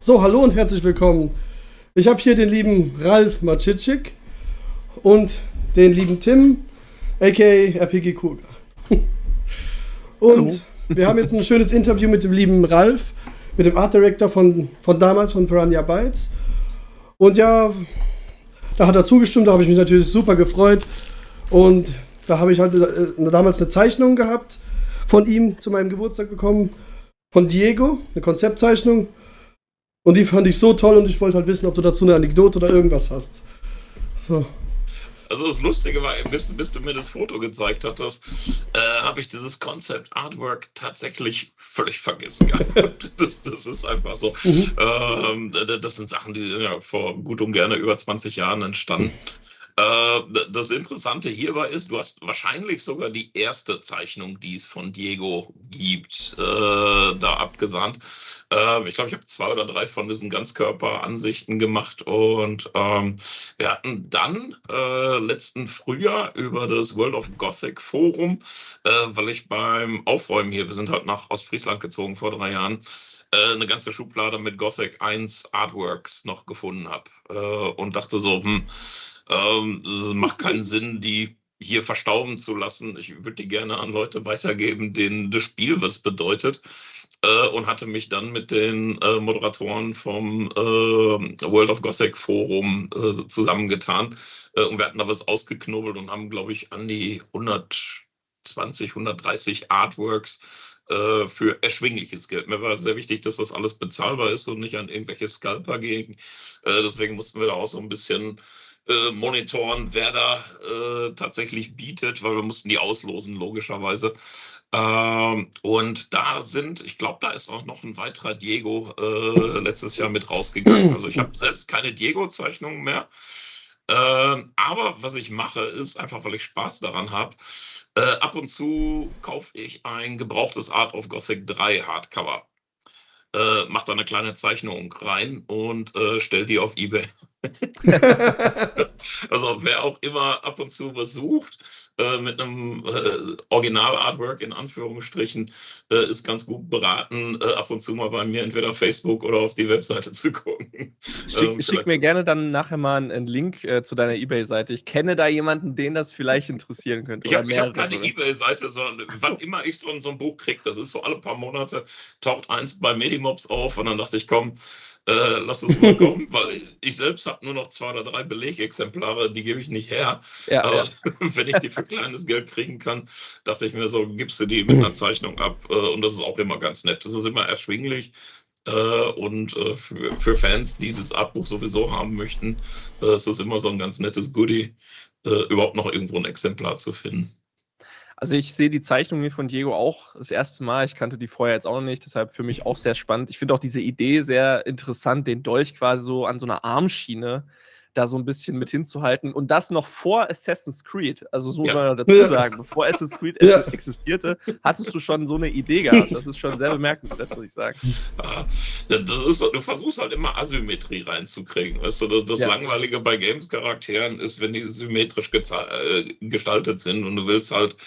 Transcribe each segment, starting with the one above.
So, hallo und herzlich willkommen. Ich habe hier den lieben Ralf Macicic und den lieben Tim, aka RPG Kurga. Und Hallo. wir haben jetzt ein schönes Interview mit dem lieben Ralf, mit dem Art Director von damals, von Piranha Bytes. Und ja, da hat er zugestimmt, da habe ich mich natürlich super gefreut. Und da habe ich halt damals eine Zeichnung gehabt von ihm zu meinem Geburtstag bekommen, von Diego, eine Konzeptzeichnung. Und die fand ich so toll und ich wollte halt wissen, ob du dazu eine Anekdote oder irgendwas hast. So. Also das Lustige war, bis du mir das Foto gezeigt hattest, habe ich dieses Concept Artwork tatsächlich völlig vergessen gehabt. Das ist einfach so. Das sind Sachen, die sind ja vor gut und gerne über 20 Jahren entstanden. Das Interessante hierbei ist, du hast wahrscheinlich sogar die erste Zeichnung, die es von Diego gibt, da abgesandt. Ich glaube, ich habe 2 oder 3 von diesen Ganzkörperansichten gemacht und wir hatten dann letzten Frühjahr über das World of Gothic Forum, weil ich beim Aufräumen hier, wir sind halt nach Ostfriesland gezogen vor 3 Jahren, eine ganze Schublade mit Gothic 1 Artworks noch gefunden habe und dachte so, es macht keinen Sinn, die hier verstauben zu lassen. Ich würde die gerne an Leute weitergeben, denen das Spiel was bedeutet. Und hatte mich dann mit den Moderatoren vom World of Gothic Forum zusammengetan. Und wir hatten da was ausgeknobelt und haben, glaube ich, an die 120, 130 Artworks für erschwingliches Geld. Mir war sehr wichtig, dass das alles bezahlbar ist und nicht an irgendwelche Scalper ging. Deswegen mussten wir da auch so ein bisschen monitoren, wer da tatsächlich bietet, weil wir mussten die auslosen, logischerweise. Und da ich glaube, da ist auch noch ein weiterer Diego letztes Jahr mit rausgegangen. Also ich habe selbst keine Diego-Zeichnungen mehr. Aber was ich mache, ist einfach, weil ich Spaß daran habe, ab und zu kaufe ich ein gebrauchtes Art of Gothic 3 Hardcover. Mach da eine kleine Zeichnung rein und stell die auf eBay. Also wer auch immer ab und zu was sucht, mit einem Original-Artwork in Anführungsstrichen, ist ganz gut beraten, ab und zu mal bei mir entweder auf Facebook oder auf die Webseite zu gucken. Schick mir gerne dann nachher mal einen Link zu deiner Ebay-Seite. Ich kenne da jemanden, den das vielleicht interessieren könnte. Ich hab keine Ebay-Seite, sondern wann immer ich so ein Buch kriege, das ist so alle paar Monate, taucht eins bei Medimobs auf und dann dachte ich, komm, lass es mal kommen, weil ich selbst habe nur noch 2 oder 3 Belegexemplare, die gebe ich nicht her. Ja, Aber wenn ich die für kleines Geld kriegen kann, dachte ich mir so, gibst du die mit einer Zeichnung ab. Und das ist auch immer ganz nett. Das ist immer erschwinglich. Und für Fans, die das Artbuch sowieso haben möchten, ist das immer so ein ganz nettes Goodie, überhaupt noch irgendwo ein Exemplar zu finden. Also ich sehe die Zeichnung hier von Diego auch das erste Mal. Ich kannte die vorher jetzt auch noch nicht, deshalb für mich auch sehr spannend. Ich finde auch diese Idee sehr interessant, den Dolch quasi so an so einer Armschiene da so ein bisschen mit hinzuhalten. Und das noch vor Assassin's Creed. Also so muss man dazu sagen, bevor Assassin's Creed existierte, hattest du schon so eine Idee gehabt. Das ist schon sehr bemerkenswert, muss ich sagen. Du versuchst halt immer Asymmetrie reinzukriegen. Weißt du, das Langweilige bei Games-Charakteren ist, wenn die symmetrisch gestaltet sind und du willst halt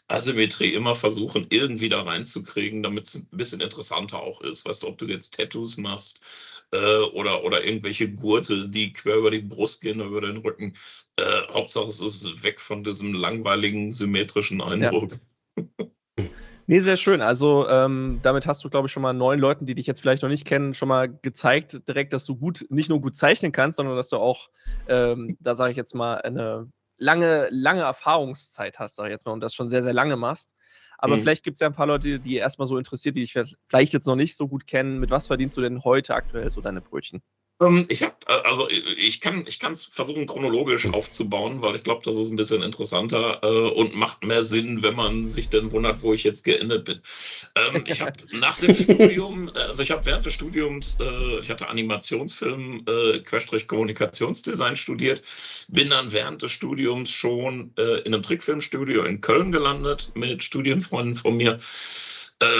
Asymmetrie immer versuchen, irgendwie da reinzukriegen, damit es ein bisschen interessanter auch ist. Weißt du, ob du jetzt Tattoos machst oder irgendwelche Gurte, die quer über die Brust gehen oder über den Rücken. Hauptsache, es ist weg von diesem langweiligen, symmetrischen Eindruck. Ja. Nee, sehr schön. Also damit hast du, glaube ich, schon mal 9 Leuten, die dich jetzt vielleicht noch nicht kennen, schon mal gezeigt direkt, dass du nicht nur gut zeichnen kannst, sondern dass du auch, da sage ich jetzt mal, eine lange Erfahrungszeit hast, sage ich jetzt mal, und das schon sehr, sehr lange machst. Aber vielleicht gibt es ja ein paar Leute, die erstmal so interessiert, die dich vielleicht jetzt noch nicht so gut kennen. Mit was verdienst du denn heute aktuell so deine Brötchen? Ich kann es versuchen, chronologisch aufzubauen, weil ich glaube, das ist ein bisschen interessanter und macht mehr Sinn, wenn man sich denn wundert, wo ich jetzt geendet bin. Ich habe nach dem Studium, ich habe während des Studiums, ich hatte Animationsfilm, Kommunikationsdesign studiert, bin dann während des Studiums schon in einem Trickfilmstudio in Köln gelandet mit Studienfreunden von mir.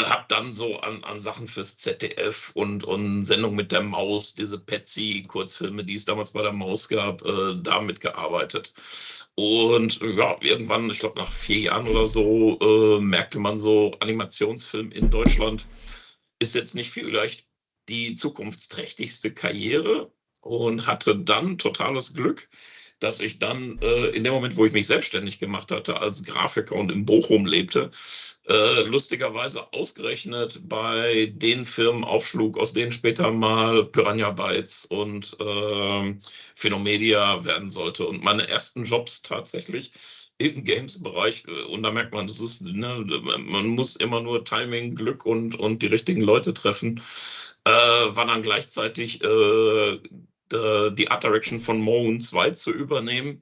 Hab dann so an Sachen fürs ZDF und Sendung mit der Maus, diese Petsy-Kurzfilme, die es damals bei der Maus gab, damit gearbeitet. Und ja, irgendwann, ich glaube nach 4 Jahren oder so, merkte man so, Animationsfilm in Deutschland ist jetzt nicht vielleicht die zukunftsträchtigste Karriere und hatte dann totales Glück, dass ich dann in dem Moment, wo ich mich selbstständig gemacht hatte, als Grafiker und in Bochum lebte, lustigerweise ausgerechnet bei den Firmen aufschlug, aus denen später mal Piranha Bytes und Phenomedia werden sollte. Und meine ersten Jobs tatsächlich im Games-Bereich, und da merkt man, das ist, ne, man muss immer nur Timing, Glück und die richtigen Leute treffen, war dann gleichzeitig die Art Direction von Moon 2 zu übernehmen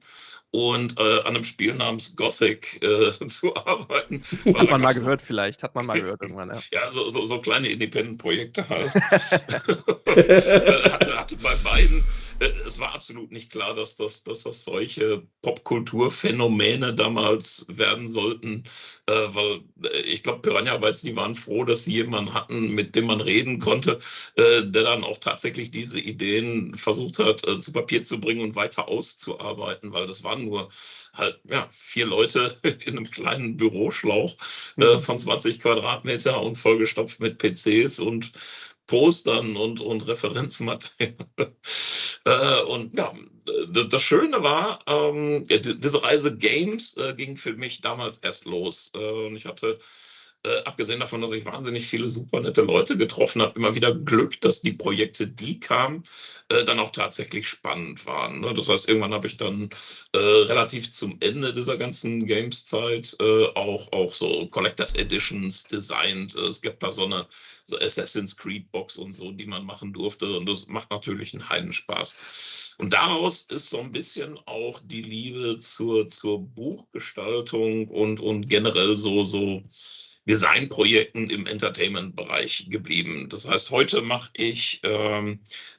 und an einem Spiel namens Gothic zu arbeiten. Hat man mal gehört vielleicht, hat man mal gehört irgendwann, ja. Ja, so kleine Independent-Projekte halt. hatte bei beiden, es war absolut nicht klar, dass das solche Popkulturphänomene damals werden sollten, weil ich glaube, Piranha Bytes, die waren froh, dass sie jemanden hatten, mit dem man reden konnte, der dann auch tatsächlich diese Ideen versucht hat, zu Papier zu bringen und weiter auszuarbeiten, weil das waren nur halt, ja, 4 Leute in einem kleinen Büroschlauch von 20 Quadratmeter und vollgestopft mit PCs und Postern und Referenzmaterial. Und ja, das Schöne war, diese Reise Games ging für mich damals erst los. Und ich hatte, abgesehen davon, dass ich wahnsinnig viele super nette Leute getroffen habe, immer wieder Glück, dass die Projekte, die kamen, dann auch tatsächlich spannend waren. Ne? Das heißt, irgendwann habe ich dann relativ zum Ende dieser ganzen Games-Zeit auch so Collectors Editions designt. Es gibt da so Assassin's Creed Box und so, die man machen durfte. Und das macht natürlich einen Heidenspaß. Und daraus ist so ein bisschen auch die Liebe zur Buchgestaltung und generell so Designprojekten im Entertainment-Bereich geblieben. Das heißt, heute mache ich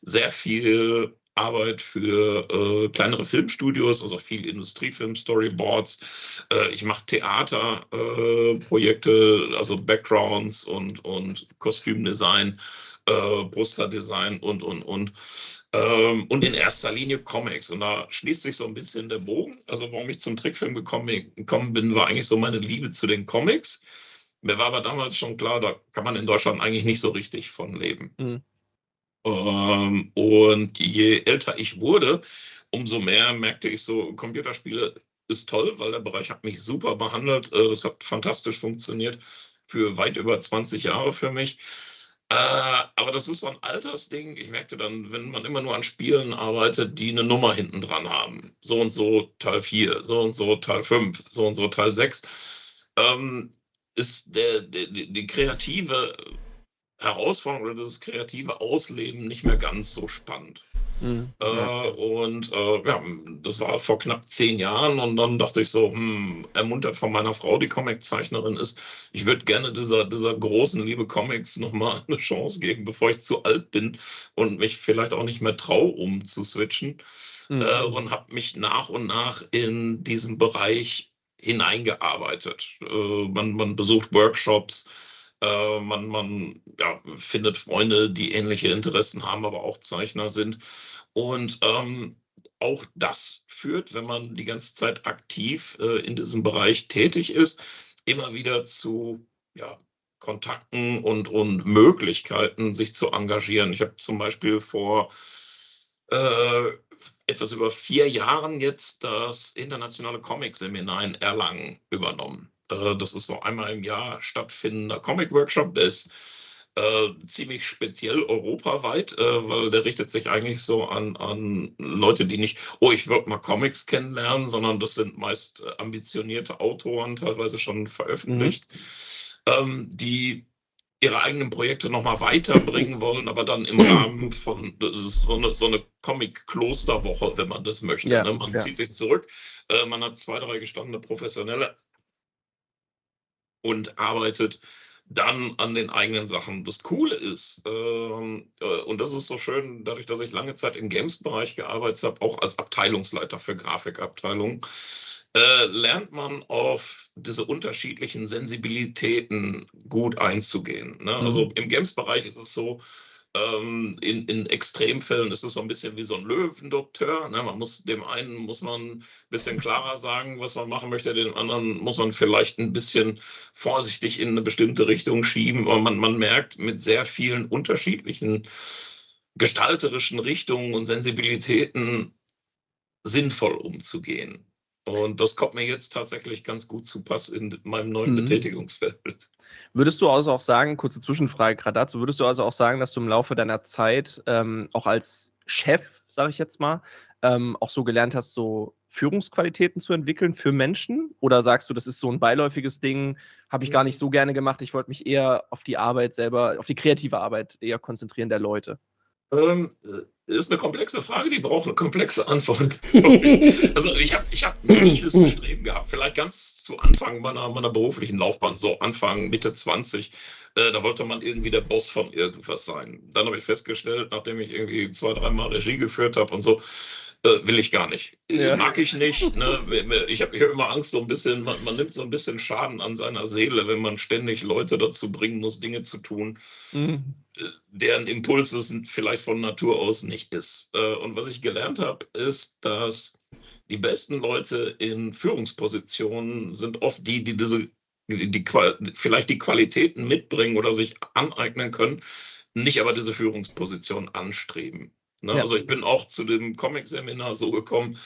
sehr viel Arbeit für kleinere Filmstudios, also viel Industriefilm-Storyboards. Ich mache Theaterprojekte, also Backgrounds und Kostümdesign, Posterdesign und. Und in erster Linie Comics. Und da schließt sich so ein bisschen der Bogen. Also warum ich zum Trickfilm gekommen bin, war eigentlich so meine Liebe zu den Comics. Mir war aber damals schon klar, da kann man in Deutschland eigentlich nicht so richtig von leben. Mhm. Und je älter ich wurde, umso mehr merkte ich so, Computerspiele ist toll, weil der Bereich hat mich super behandelt. Das hat fantastisch funktioniert für weit über 20 Jahre für mich. Aber das ist so ein Altersding. Ich merkte dann, wenn man immer nur an Spielen arbeitet, die eine Nummer hinten dran haben. So und so Teil 4, so und so Teil 5, so und so Teil 6. Ist die kreative Herausforderung oder das kreative Ausleben nicht mehr ganz so spannend. Ja, das war vor knapp 10 Jahren und dann dachte ich so, ermuntert von meiner Frau, die Comiczeichnerin ist, ich würde gerne dieser großen Liebe Comics nochmal eine Chance geben, bevor ich zu alt bin und mich vielleicht auch nicht mehr traue, umzuswitchen. Und habe mich nach und nach in diesem Bereich hineingearbeitet. Man besucht Workshops, man findet Freunde, die ähnliche Interessen haben, aber auch Zeichner sind. Und auch das führt, wenn man die ganze Zeit aktiv in diesem Bereich tätig ist, immer wieder zu Kontakten und Möglichkeiten, sich zu engagieren. Ich habe zum Beispiel vor etwas über 4 Jahren jetzt das internationale Comic-Seminar in Erlangen übernommen. Das ist so einmal im Jahr stattfindender Comic-Workshop, der ist ziemlich speziell europaweit, weil der richtet sich eigentlich so an Leute, die nicht, ich würde mal Comics kennenlernen, sondern das sind meist ambitionierte Autoren, teilweise schon veröffentlicht, die ihre eigenen Projekte nochmal weiterbringen wollen, aber dann im Rahmen von, das ist so eine Comic-Klosterwoche, wenn man das möchte. Ja, ne? Man zieht sich zurück, man hat 2, 3 gestandene Professionelle und arbeitet dann an den eigenen Sachen. Das Coole ist, und das ist so schön, dadurch, dass ich lange Zeit im Games-Bereich gearbeitet habe, auch als Abteilungsleiter für Grafikabteilungen, lernt man auf diese unterschiedlichen Sensibilitäten gut einzugehen. Ne? Also im Games-Bereich ist es so, In Extremfällen ist es so ein bisschen wie so ein Löwendoktor. Ne? Dem einen muss man ein bisschen klarer sagen, was man machen möchte, den anderen muss man vielleicht ein bisschen vorsichtig in eine bestimmte Richtung schieben. Aber man merkt, mit sehr vielen unterschiedlichen gestalterischen Richtungen und Sensibilitäten sinnvoll umzugehen. Und das kommt mir jetzt tatsächlich ganz gut zu Pass in meinem neuen Betätigungsfeld. Würdest du also auch sagen, kurze Zwischenfrage gerade dazu, würdest du also auch sagen, dass du im Laufe deiner Zeit auch als Chef, sage ich jetzt mal, auch so gelernt hast, so Führungsqualitäten zu entwickeln für Menschen? Oder sagst du, das ist so ein beiläufiges Ding, habe ich gar nicht so gerne gemacht, ich wollte mich eher auf die Arbeit selber, auf die kreative Arbeit eher konzentrieren der Leute? Ist eine komplexe Frage, die braucht eine komplexe Antwort, glaube ich. Also ich hab nie das Bestreben gehabt, vielleicht ganz zu Anfang meiner beruflichen Laufbahn, so Anfang, Mitte 20, da wollte man irgendwie der Boss von irgendwas sein. Dann habe ich festgestellt, nachdem ich irgendwie 2, 3 Mal Regie geführt habe und so, will ich gar nicht. Ja. Mag ich nicht. Ne? Ich hab immer Angst, so ein bisschen, man nimmt so ein bisschen Schaden an seiner Seele, wenn man ständig Leute dazu bringen muss, Dinge zu tun, deren Impuls es vielleicht von Natur aus nicht ist. Und was ich gelernt habe, ist, dass die besten Leute in Führungspositionen sind oft die vielleicht die Qualitäten mitbringen oder sich aneignen können, nicht aber diese Führungsposition anstreben. Ne? Ja. Also ich bin auch zu dem Comic-Seminar so gekommen,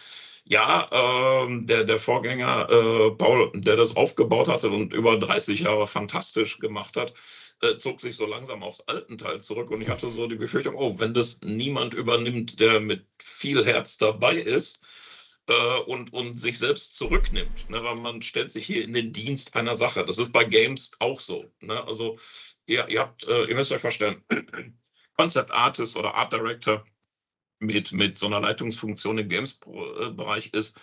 ja, der Vorgänger Paul, der das aufgebaut hatte und über 30 Jahre fantastisch gemacht hat, zog sich so langsam aufs Altenteil zurück und ich hatte so die Befürchtung, oh, wenn das niemand übernimmt, der mit viel Herz dabei ist und sich selbst zurücknimmt, ne, weil man stellt sich hier in den Dienst einer Sache. Das ist bei Games auch so. Ne? Also ihr müsst euch vorstellen, Concept Artist oder Art Director mit so einer Leitungsfunktion im Games-Bereich ist,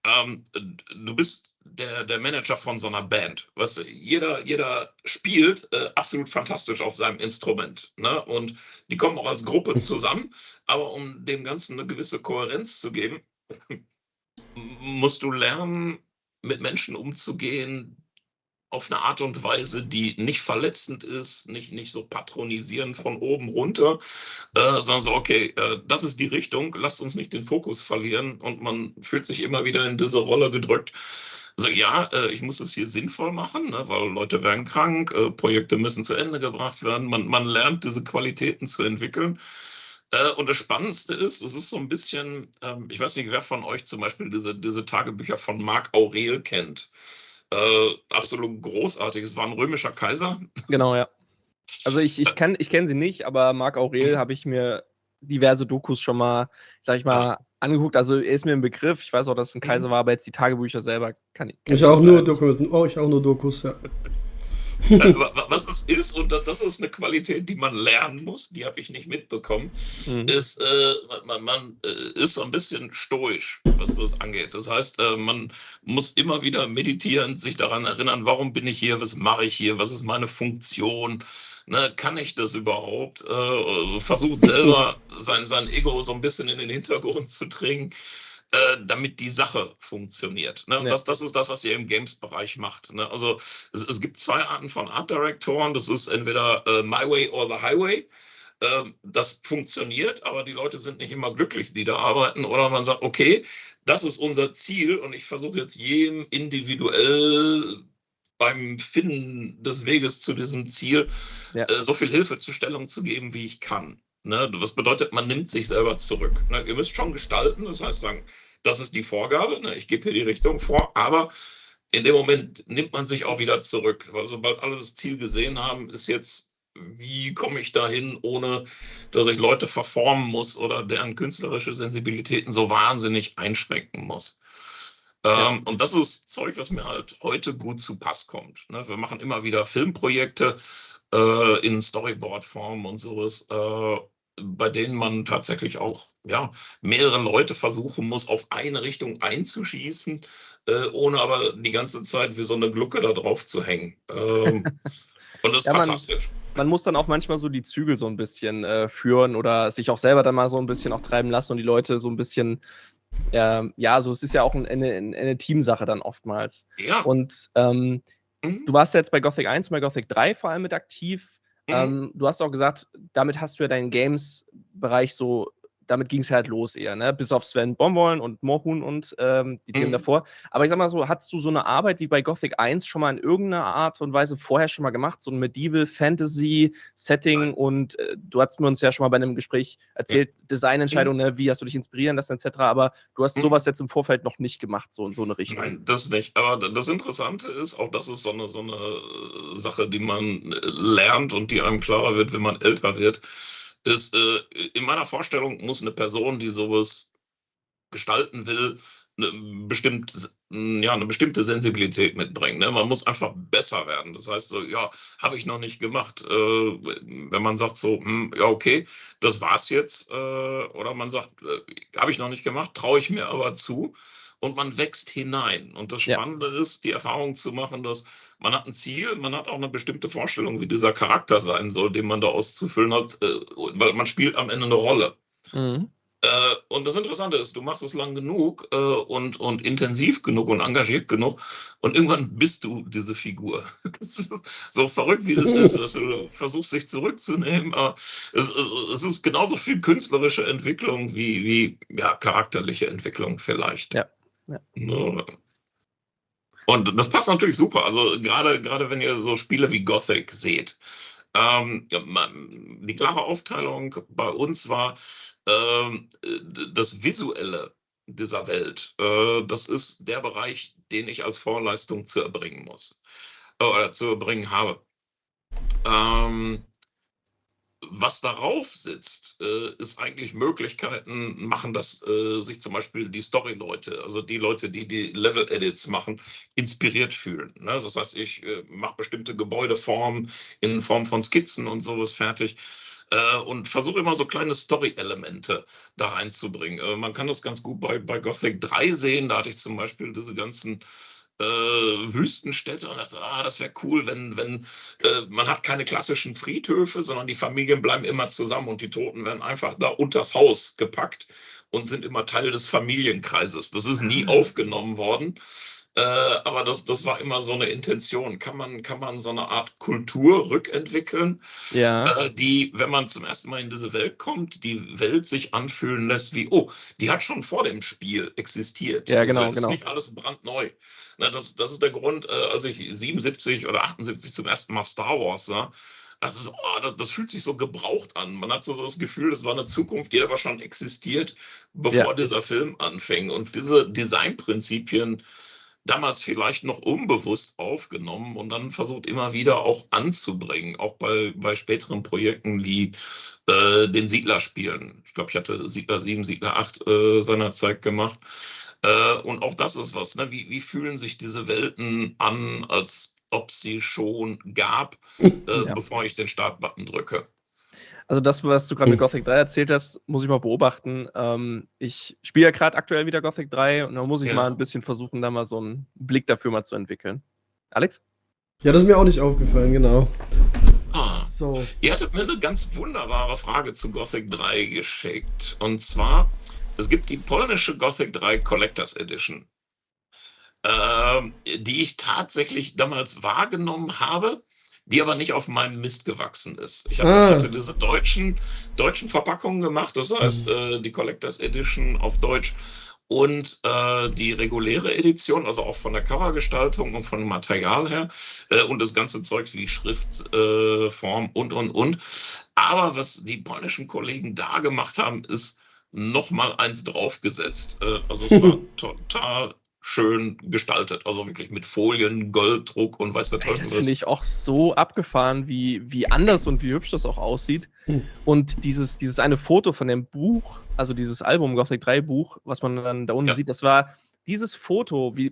du bist der Manager von so einer Band. Weißt du, jeder spielt absolut fantastisch auf seinem Instrument. Ne? Und die kommen auch als Gruppe zusammen, aber um dem Ganzen eine gewisse Kohärenz zu geben, musst du lernen, mit Menschen umzugehen, auf eine Art und Weise, die nicht verletzend ist, nicht so patronisierend von oben runter, sondern so, okay, das ist die Richtung, lasst uns nicht den Fokus verlieren und man fühlt sich immer wieder in diese Rolle gedrückt. Also ja, ich muss es hier sinnvoll machen, ne, weil Leute werden krank, Projekte müssen zu Ende gebracht werden, man lernt diese Qualitäten zu entwickeln. Und das Spannendste ist, es ist so ein bisschen, ich weiß nicht, wer von euch zum Beispiel diese Tagebücher von Marc Aurel kennt. Absolut großartig. Es war ein römischer Kaiser. Genau, ja. Also ich kenn sie nicht, aber Marc Aurel habe ich mir diverse Dokus schon mal, sag ich mal, angeguckt. Also er ist mir ein Begriff. Ich weiß auch, dass es ein Kaiser war, aber jetzt die Tagebücher selber kann ich auch nur Dokus, ja. Was es ist, und das ist eine Qualität, die man lernen muss, die habe ich nicht mitbekommen, ist, man ist so ein bisschen stoisch, was das angeht. Das heißt, man muss immer wieder meditieren, sich daran erinnern, warum bin ich hier, was mache ich hier, was ist meine Funktion, ne, kann ich das überhaupt? Versucht selber sein Ego so ein bisschen in den Hintergrund zu drängen, damit die Sache funktioniert. Ne? Und das ist das, was ihr im Games-Bereich macht. Ne? Also es gibt 2 Arten von Art-Direktoren. Das ist entweder My Way or the Highway. Das funktioniert, aber die Leute sind nicht immer glücklich, die da arbeiten. Oder man sagt, okay, das ist unser Ziel und ich versuche jetzt jedem individuell beim Finden des Weges zu diesem Ziel so viel Hilfestellung zu geben, wie ich kann. Ne, was bedeutet, man nimmt sich selber zurück. Ne, ihr müsst schon gestalten, das heißt sagen, das ist die Vorgabe, ne, ich gebe hier die Richtung vor, aber in dem Moment nimmt man sich auch wieder zurück, weil sobald alle das Ziel gesehen haben, ist jetzt, wie komme ich dahin, ohne dass ich Leute verformen muss oder deren künstlerische Sensibilitäten so wahnsinnig einschränken muss. Und das ist Zeug, was mir halt heute gut zu Pass kommt. Ne? Wir machen immer wieder Filmprojekte in Storyboard-Form und sowas, bei denen man tatsächlich auch mehrere Leute versuchen muss, auf eine Richtung einzuschießen, ohne aber die ganze Zeit wie so eine Glucke da drauf zu hängen. Und das ist fantastisch. Man muss dann auch manchmal so die Zügel so ein bisschen führen oder sich auch selber dann mal so ein bisschen auch treiben lassen und die Leute so ein bisschen, so es ist ja auch eine Teamsache dann oftmals. Ja. Und du warst ja jetzt bei Gothic 1, bei Gothic 3 vor allem mit aktiv. Du hast auch gesagt, damit hast du ja deinen Games-Bereich so, damit ging es halt los eher, ne? Bis auf Sven Bomboln und Mohun und die Themen davor. Aber ich sag mal so, hattest du so eine Arbeit wie bei Gothic 1 schon mal in irgendeiner Art und Weise vorher schon mal gemacht? So ein Medieval Fantasy Setting und du hast mir uns ja schon mal bei einem Gespräch erzählt, Designentscheidungen, ne? Wie hast du dich inspirieren lassen, etc. Aber du hast sowas jetzt im Vorfeld noch nicht gemacht, so in so eine Richtung. Nein, das nicht. Aber das Interessante ist, auch das ist so eine Sache, die man lernt und die einem klarer wird, wenn man älter wird, ist, in meiner Vorstellung muss eine Person, die sowas gestalten will, eine bestimmte Sensibilität mitbringen. Ne? Man muss einfach besser werden. Das heißt so, ja, habe ich noch nicht gemacht. Wenn man sagt so, ja, okay, das war's jetzt. Oder man sagt, habe ich noch nicht gemacht, traue ich mir aber zu. Und man wächst hinein. Und das Spannende ist, die Erfahrung zu machen, dass man hat ein Ziel, man hat auch eine bestimmte Vorstellung, wie dieser Charakter sein soll, den man da auszufüllen hat, weil man spielt am Ende eine Rolle. Und das Interessante ist, du machst es lang genug und intensiv genug und engagiert genug und irgendwann bist du diese Figur. So verrückt wie das ist, dass du versuchst, dich zurückzunehmen. Aber es ist genauso viel künstlerische Entwicklung wie charakterliche Entwicklung vielleicht. Ja. Und das passt natürlich super. Also gerade wenn ihr so Spiele wie Gothic seht. Die klare Aufteilung bei uns war das Visuelle dieser Welt. Das ist der Bereich, den ich als Vorleistung zu erbringen muss oder zu erbringen habe. Was darauf sitzt, ist eigentlich Möglichkeiten, machen das sich zum Beispiel die Story-Leute, also die Leute, die Level-Edits machen, inspiriert fühlen. Ne? Das heißt, ich mache bestimmte Gebäudeformen in Form von Skizzen und sowas fertig und versuche immer so kleine Story-Elemente da reinzubringen. Man kann das ganz gut bei Gothic 3 sehen, da hatte ich zum Beispiel diese ganzen Wüstenstädte und dachte, das wäre cool, wenn man hat keine klassischen Friedhöfe, sondern die Familien bleiben immer zusammen und die Toten werden einfach da unters Haus gepackt und sind immer Teil des Familienkreises. Das ist nie aufgenommen worden, aber das war immer so eine Intention. Kann man so eine Art Kultur rückentwickeln, die, wenn man zum ersten Mal in diese Welt kommt, die Welt sich anfühlen lässt wie, die hat schon vor dem Spiel existiert. Ja, genau. Das ist nicht alles brandneu. Das ist der Grund, als ich 77 oder 78 zum ersten Mal Star Wars sah. Also das fühlt sich so gebraucht an. Man hat so das Gefühl, das war eine Zukunft, die aber schon existiert, bevor dieser Film anfing. Und diese Designprinzipien damals vielleicht noch unbewusst aufgenommen und dann versucht immer wieder auch anzubringen, auch bei späteren Projekten wie den Siedlerspielen. Ich glaube, ich hatte Siedler 7, Siedler 8 seinerzeit gemacht. Und auch das ist was, ne? Wie fühlen sich diese Welten an, als ob sie schon gab, bevor ich den Start-Button drücke? Also das, was du gerade mit Gothic 3 erzählt hast, muss ich mal beobachten. Ich spiele ja gerade aktuell wieder Gothic 3 und da muss ich mal ein bisschen versuchen, da mal so einen Blick dafür mal zu entwickeln. Alex? Ja, das ist mir auch nicht aufgefallen, genau. So. Ihr hattet mir eine ganz wunderbare Frage zu Gothic 3 geschickt. Und zwar, es gibt die polnische Gothic 3 Collectors Edition, die ich tatsächlich damals wahrgenommen habe, die aber nicht auf meinem Mist gewachsen ist. Ich hatte diese deutschen Verpackungen gemacht, das heißt die Collectors Edition auf Deutsch und die reguläre Edition, also auch von der Covergestaltung und von dem Material her und das ganze Zeug wie Schriftform und. Aber was die polnischen Kollegen da gemacht haben, ist nochmal eins draufgesetzt. Also es war total schön gestaltet, also wirklich mit Folien, Golddruck und weiß der Teufel was. Das finde ich auch so abgefahren, wie anders und wie hübsch das auch aussieht. Und dieses eine Foto von dem Buch, also dieses Album Gothic 3 Buch, was man dann da unten sieht, das war dieses Foto, wie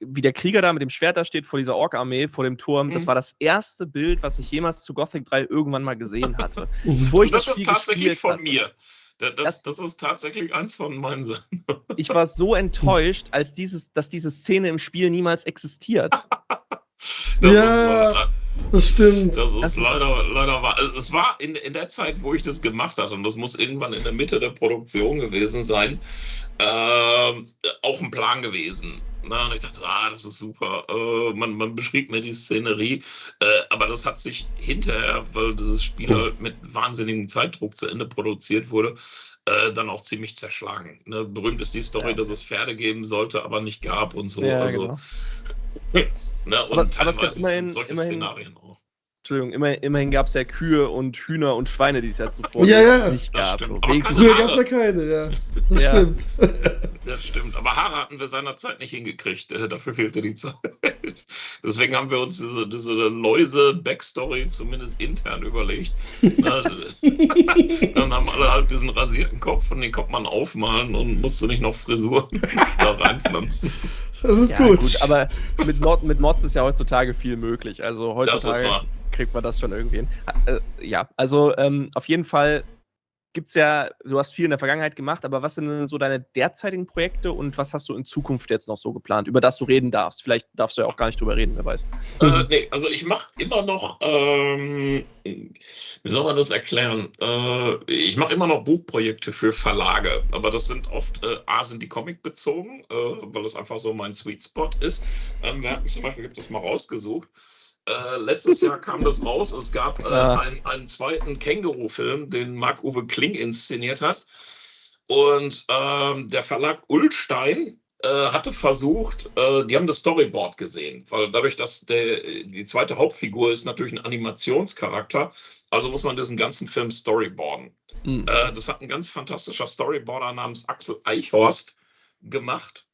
der Krieger da mit dem Schwert da steht vor dieser Ork-Armee, vor dem Turm, das war das erste Bild, was ich jemals zu Gothic 3 irgendwann mal gesehen hatte. Bevor ich das Spiel tatsächlich von mir. Das ist tatsächlich eins von meinen Sachen. Ich war so enttäuscht, dass diese Szene im Spiel niemals existiert. Das stimmt. Das ist leider wahr. Es war in der Zeit, wo ich das gemacht hatte, und das muss irgendwann in der Mitte der Produktion gewesen sein, auch ein Plan gewesen. Na, und ich dachte, das ist super. Man beschrieb mir die Szenerie, aber das hat sich hinterher, weil dieses Spiel halt mit wahnsinnigem Zeitdruck zu Ende produziert wurde, dann auch ziemlich zerschlagen. Ne? Berühmt ist die Story, Ja, dass okay. es Pferde geben sollte, aber nicht gab und so. Ja, Also, genau. ne, Aber, und aber es gab teilweise sind solche immerhin, Szenarien auch. Entschuldigung, immerhin gab es ja Kühe und Hühner und Schweine, die es ja zuvor Ja, nicht Das gab. stimmt. So, Aber wenigstens. keine früher gab es ja Haare. keine, ja. Das Ja. stimmt. Das stimmt. Aber Haare hatten wir seinerzeit nicht hingekriegt. Dafür fehlte die Zeit. Deswegen haben wir uns diese Läuse-Backstory zumindest intern überlegt. Na, dann haben alle halt diesen rasierten Kopf und den konnte man aufmalen und musste nicht noch Frisuren da reinpflanzen. Das ist Ja, gut. gut, aber mit Mods ist ja heutzutage viel möglich. Also Das ist heutzutage wahr. kriegt man das schon irgendwie hin. Ja, also auf jeden Fall gibt's ja, du hast viel in der Vergangenheit gemacht, aber was sind denn so deine derzeitigen Projekte und was hast du in Zukunft jetzt noch so geplant, über das du reden darfst? Vielleicht darfst du ja auch gar nicht drüber reden, wer weiß. Nee, also ich mache immer noch, wie soll man das erklären? Ich mache immer noch Buchprojekte für Verlage, aber das sind oft, A, sind die Comic bezogen, weil das einfach so mein Sweet Spot ist. Wir hatten zum Beispiel, ich habe das mal rausgesucht, letztes Jahr kam das raus, es gab einen zweiten Känguru-Film, den Marc-Uwe Kling inszeniert hat. Und der Verlag Ullstein hatte versucht, die haben das Storyboard gesehen, weil dadurch, dass die zweite Hauptfigur ist natürlich ein Animationscharakter, also muss man diesen ganzen Film storyboarden. Mhm. Das hat ein ganz fantastischer Storyboarder namens Axel Eichhorst gemacht.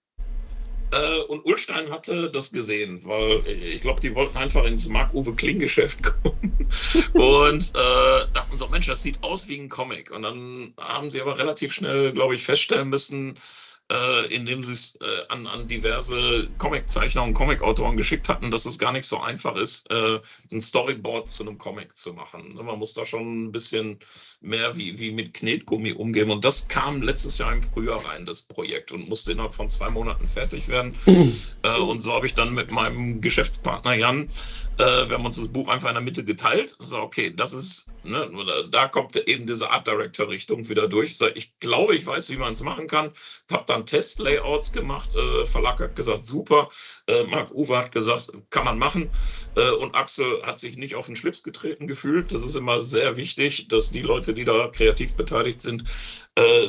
Und Ullstein hatte das gesehen, weil ich glaube, die wollten einfach ins Marc-Uwe Kling-Geschäft kommen und dachten so, Mensch, das sieht aus wie ein Comic. Und dann haben sie aber relativ schnell, glaube ich, feststellen müssen, indem sie es an diverse Comiczeichner und Comicautoren geschickt hatten, dass es gar nicht so einfach ist, ein Storyboard zu einem Comic zu machen. Man muss da schon ein bisschen mehr wie mit Knetgummi umgehen. Und das kam letztes Jahr im Frühjahr rein, das Projekt, und musste innerhalb von 2 Monaten fertig werden. Und so habe ich dann mit meinem Geschäftspartner Jan, wir haben uns das Buch einfach in der Mitte geteilt. So, okay, das ist, ne, da kommt eben diese Art Director-Richtung wieder durch. Ich glaube, ich weiß, wie man es machen kann. Habe dann Test-Layouts gemacht. Verlag hat gesagt, super. Marc-Uwe hat gesagt, kann man machen. Und Axel hat sich nicht auf den Schlips getreten gefühlt. Das ist immer sehr wichtig, dass die Leute, die da kreativ beteiligt sind,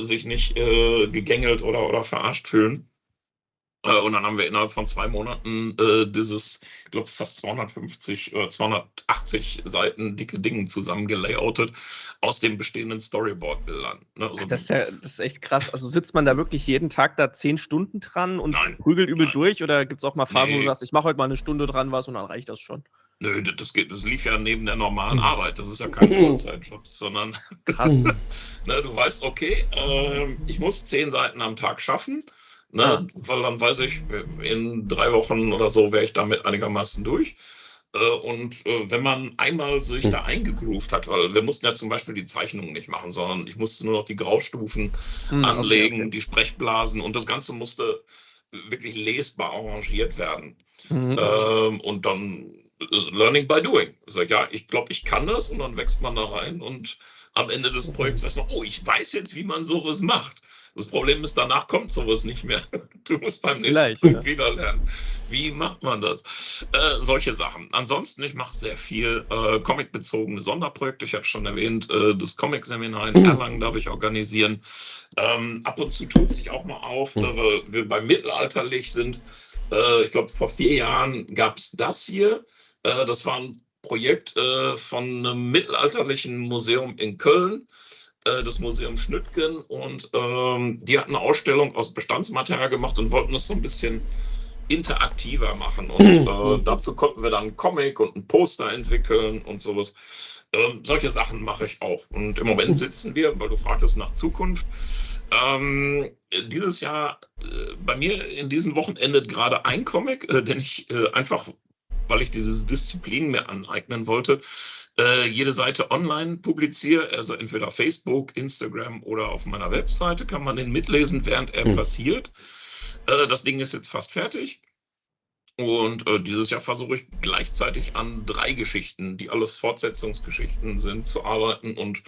sich nicht gegängelt oder verarscht fühlen. Und dann haben wir innerhalb von 2 Monaten dieses, ich glaube, fast 250 oder 280 Seiten dicke Ding zusammengelayoutet aus den bestehenden Storyboard-Bildern. Ne? Also, Das ist echt krass. Also sitzt man da wirklich jeden Tag da 10 Stunden dran und Nein, prügelt übel nein. durch? Oder gibt es auch mal Phasen, wo du Nee. sagst, ich mache heute mal 1 Stunde dran was und dann reicht das schon? Nö, das lief ja neben der normalen Arbeit. Das ist ja kein Vollzeitjob, sondern Krass. ne, du weißt, okay, ich muss 10 Seiten am Tag schaffen, ne, Ja. weil dann weiß ich, in 3 Wochen oder so wäre ich damit einigermaßen durch. Und wenn man einmal sich da eingegroovt hat, weil wir mussten ja zum Beispiel die Zeichnungen nicht machen, sondern ich musste nur noch die Graustufen anlegen, Okay. die Sprechblasen, und das Ganze musste wirklich lesbar arrangiert werden. Mhm. Und dann Learning by doing. Ich sage, ja, ich glaube, ich kann das, und dann wächst man da rein und am Ende des Projekts weiß man, oh, ich weiß jetzt, wie man sowas macht. Das Problem ist, danach kommt sowas nicht mehr. Du musst beim nächsten Vielleicht, Projekt ja. wieder lernen. Wie macht man das? Solche Sachen. Ansonsten, ich mache sehr viel Comic-bezogene Sonderprojekte. Ich habe schon erwähnt, das Comic-Seminar in Erlangen darf ich organisieren. Ab und zu tut sich auch mal auf, weil wir beim Mittelalterlich sind. Ich glaube, vor 4 Jahren gab es das hier. Das war ein Projekt von einem mittelalterlichen Museum in Köln, das Museum Schnüttgen, und die hatten eine Ausstellung aus Bestandsmaterial gemacht und wollten das so ein bisschen interaktiver machen. Und dazu konnten wir dann einen Comic und ein Poster entwickeln und sowas. Solche Sachen mache ich auch. Und im Moment sitzen wir, weil du fragtest nach Zukunft, dieses Jahr, bei mir in diesen Wochen endet gerade ein Comic, den ich einfach, weil ich diese Disziplin mir aneignen wollte, jede Seite online publiziere, also entweder Facebook, Instagram oder auf meiner Webseite kann man den mitlesen, während er passiert. Das Ding ist jetzt fast fertig. Und dieses Jahr versuche ich gleichzeitig an 3 Geschichten, die alles Fortsetzungsgeschichten sind, zu arbeiten. Und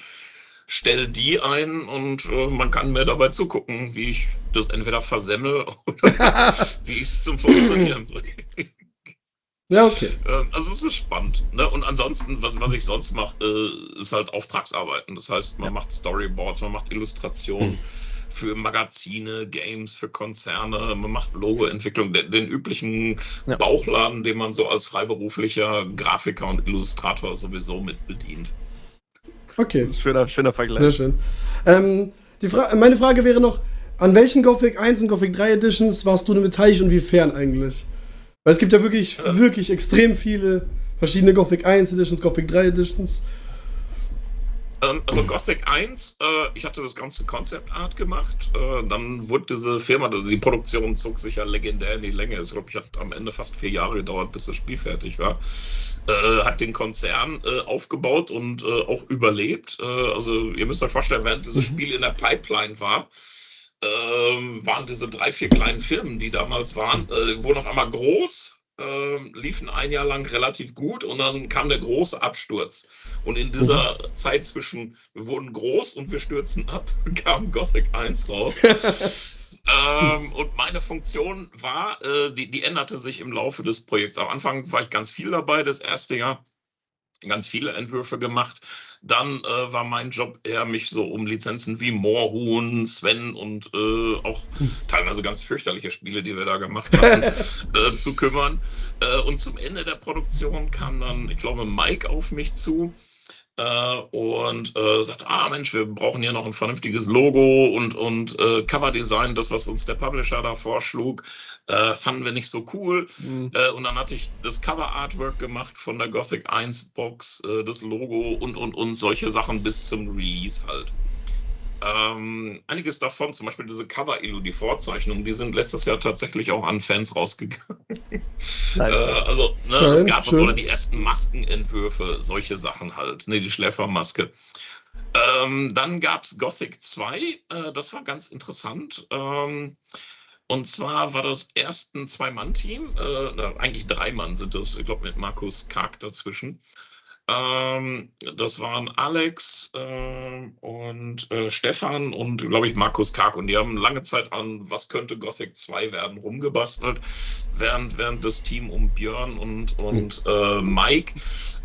stell die ein und man kann mir dabei zugucken, wie ich das entweder versemmel oder wie ich es zum Funktionieren bringe. Ja, okay. Also es ist spannend. Ne? Und ansonsten, was ich sonst mache, ist halt Auftragsarbeiten. Das heißt, man macht Storyboards, man macht Illustrationen für Magazine, Games, für Konzerne, man macht Logoentwicklung, den üblichen Bauchladen, den man so als freiberuflicher Grafiker und Illustrator sowieso mit bedient. Okay. Das ist ein schöner Vergleich. Sehr schön. Meine Frage wäre noch, an welchen Gothic 1 und Gothic 3 Editions warst du denn beteiligt und wiefern eigentlich? Weil es gibt ja wirklich extrem viele verschiedene Gothic 1 Editions, Gothic 3 Editions. Also Gothic 1, ich hatte das ganze Concept Art gemacht, dann wurde diese Firma, die Produktion zog sich ja legendär in die Länge. Ich glaube, ich hat am Ende fast 4 Jahre gedauert, bis das Spiel fertig war. Hat den Konzern aufgebaut und auch überlebt. Also ihr müsst euch vorstellen, während dieses Spiel in der Pipeline war, waren diese 3, 4 kleinen Firmen, die damals waren, wurden auf einmal groß, liefen ein Jahr lang relativ gut und dann kam der große Absturz. Und in dieser Zeit zwischen wir wurden groß und wir stürzen ab, kam Gothic 1 raus. Und meine Funktion war, die änderte sich im Laufe des Projekts. Am Anfang war ich ganz viel dabei, das erste Jahr. Ganz viele Entwürfe gemacht. Dann war mein Job eher, mich so um Lizenzen wie Moorhuhn, Sven und auch teilweise ganz fürchterliche Spiele, die wir da gemacht hatten, zu kümmern. Und zum Ende der Produktion kam dann, ich glaube, Mike auf mich zu und sagte, Mensch, wir brauchen hier noch ein vernünftiges Logo und Coverdesign, das, was uns der Publisher da vorschlug, fanden wir nicht so cool. Und dann hatte ich das Cover-Artwork gemacht von der Gothic 1 Box, das Logo und solche Sachen bis zum Release halt. Einiges davon, zum Beispiel diese Cover-Illu, die Vorzeichnungen, die sind letztes Jahr tatsächlich auch an Fans rausgegangen. Also, es gab so die ersten Maskenentwürfe, solche Sachen halt, die Schläfermaske. Dann gab es Gothic 2, das war ganz interessant. Und zwar war das erst ein 2-Mann-Team, eigentlich 3 Mann sind das, ich glaube mit Markus Karg dazwischen. Das waren Alex und Stefan und, glaube ich, Markus Karg. Und die haben lange Zeit an Was könnte Gothic 2 werden rumgebastelt, während das Team um Björn und Mike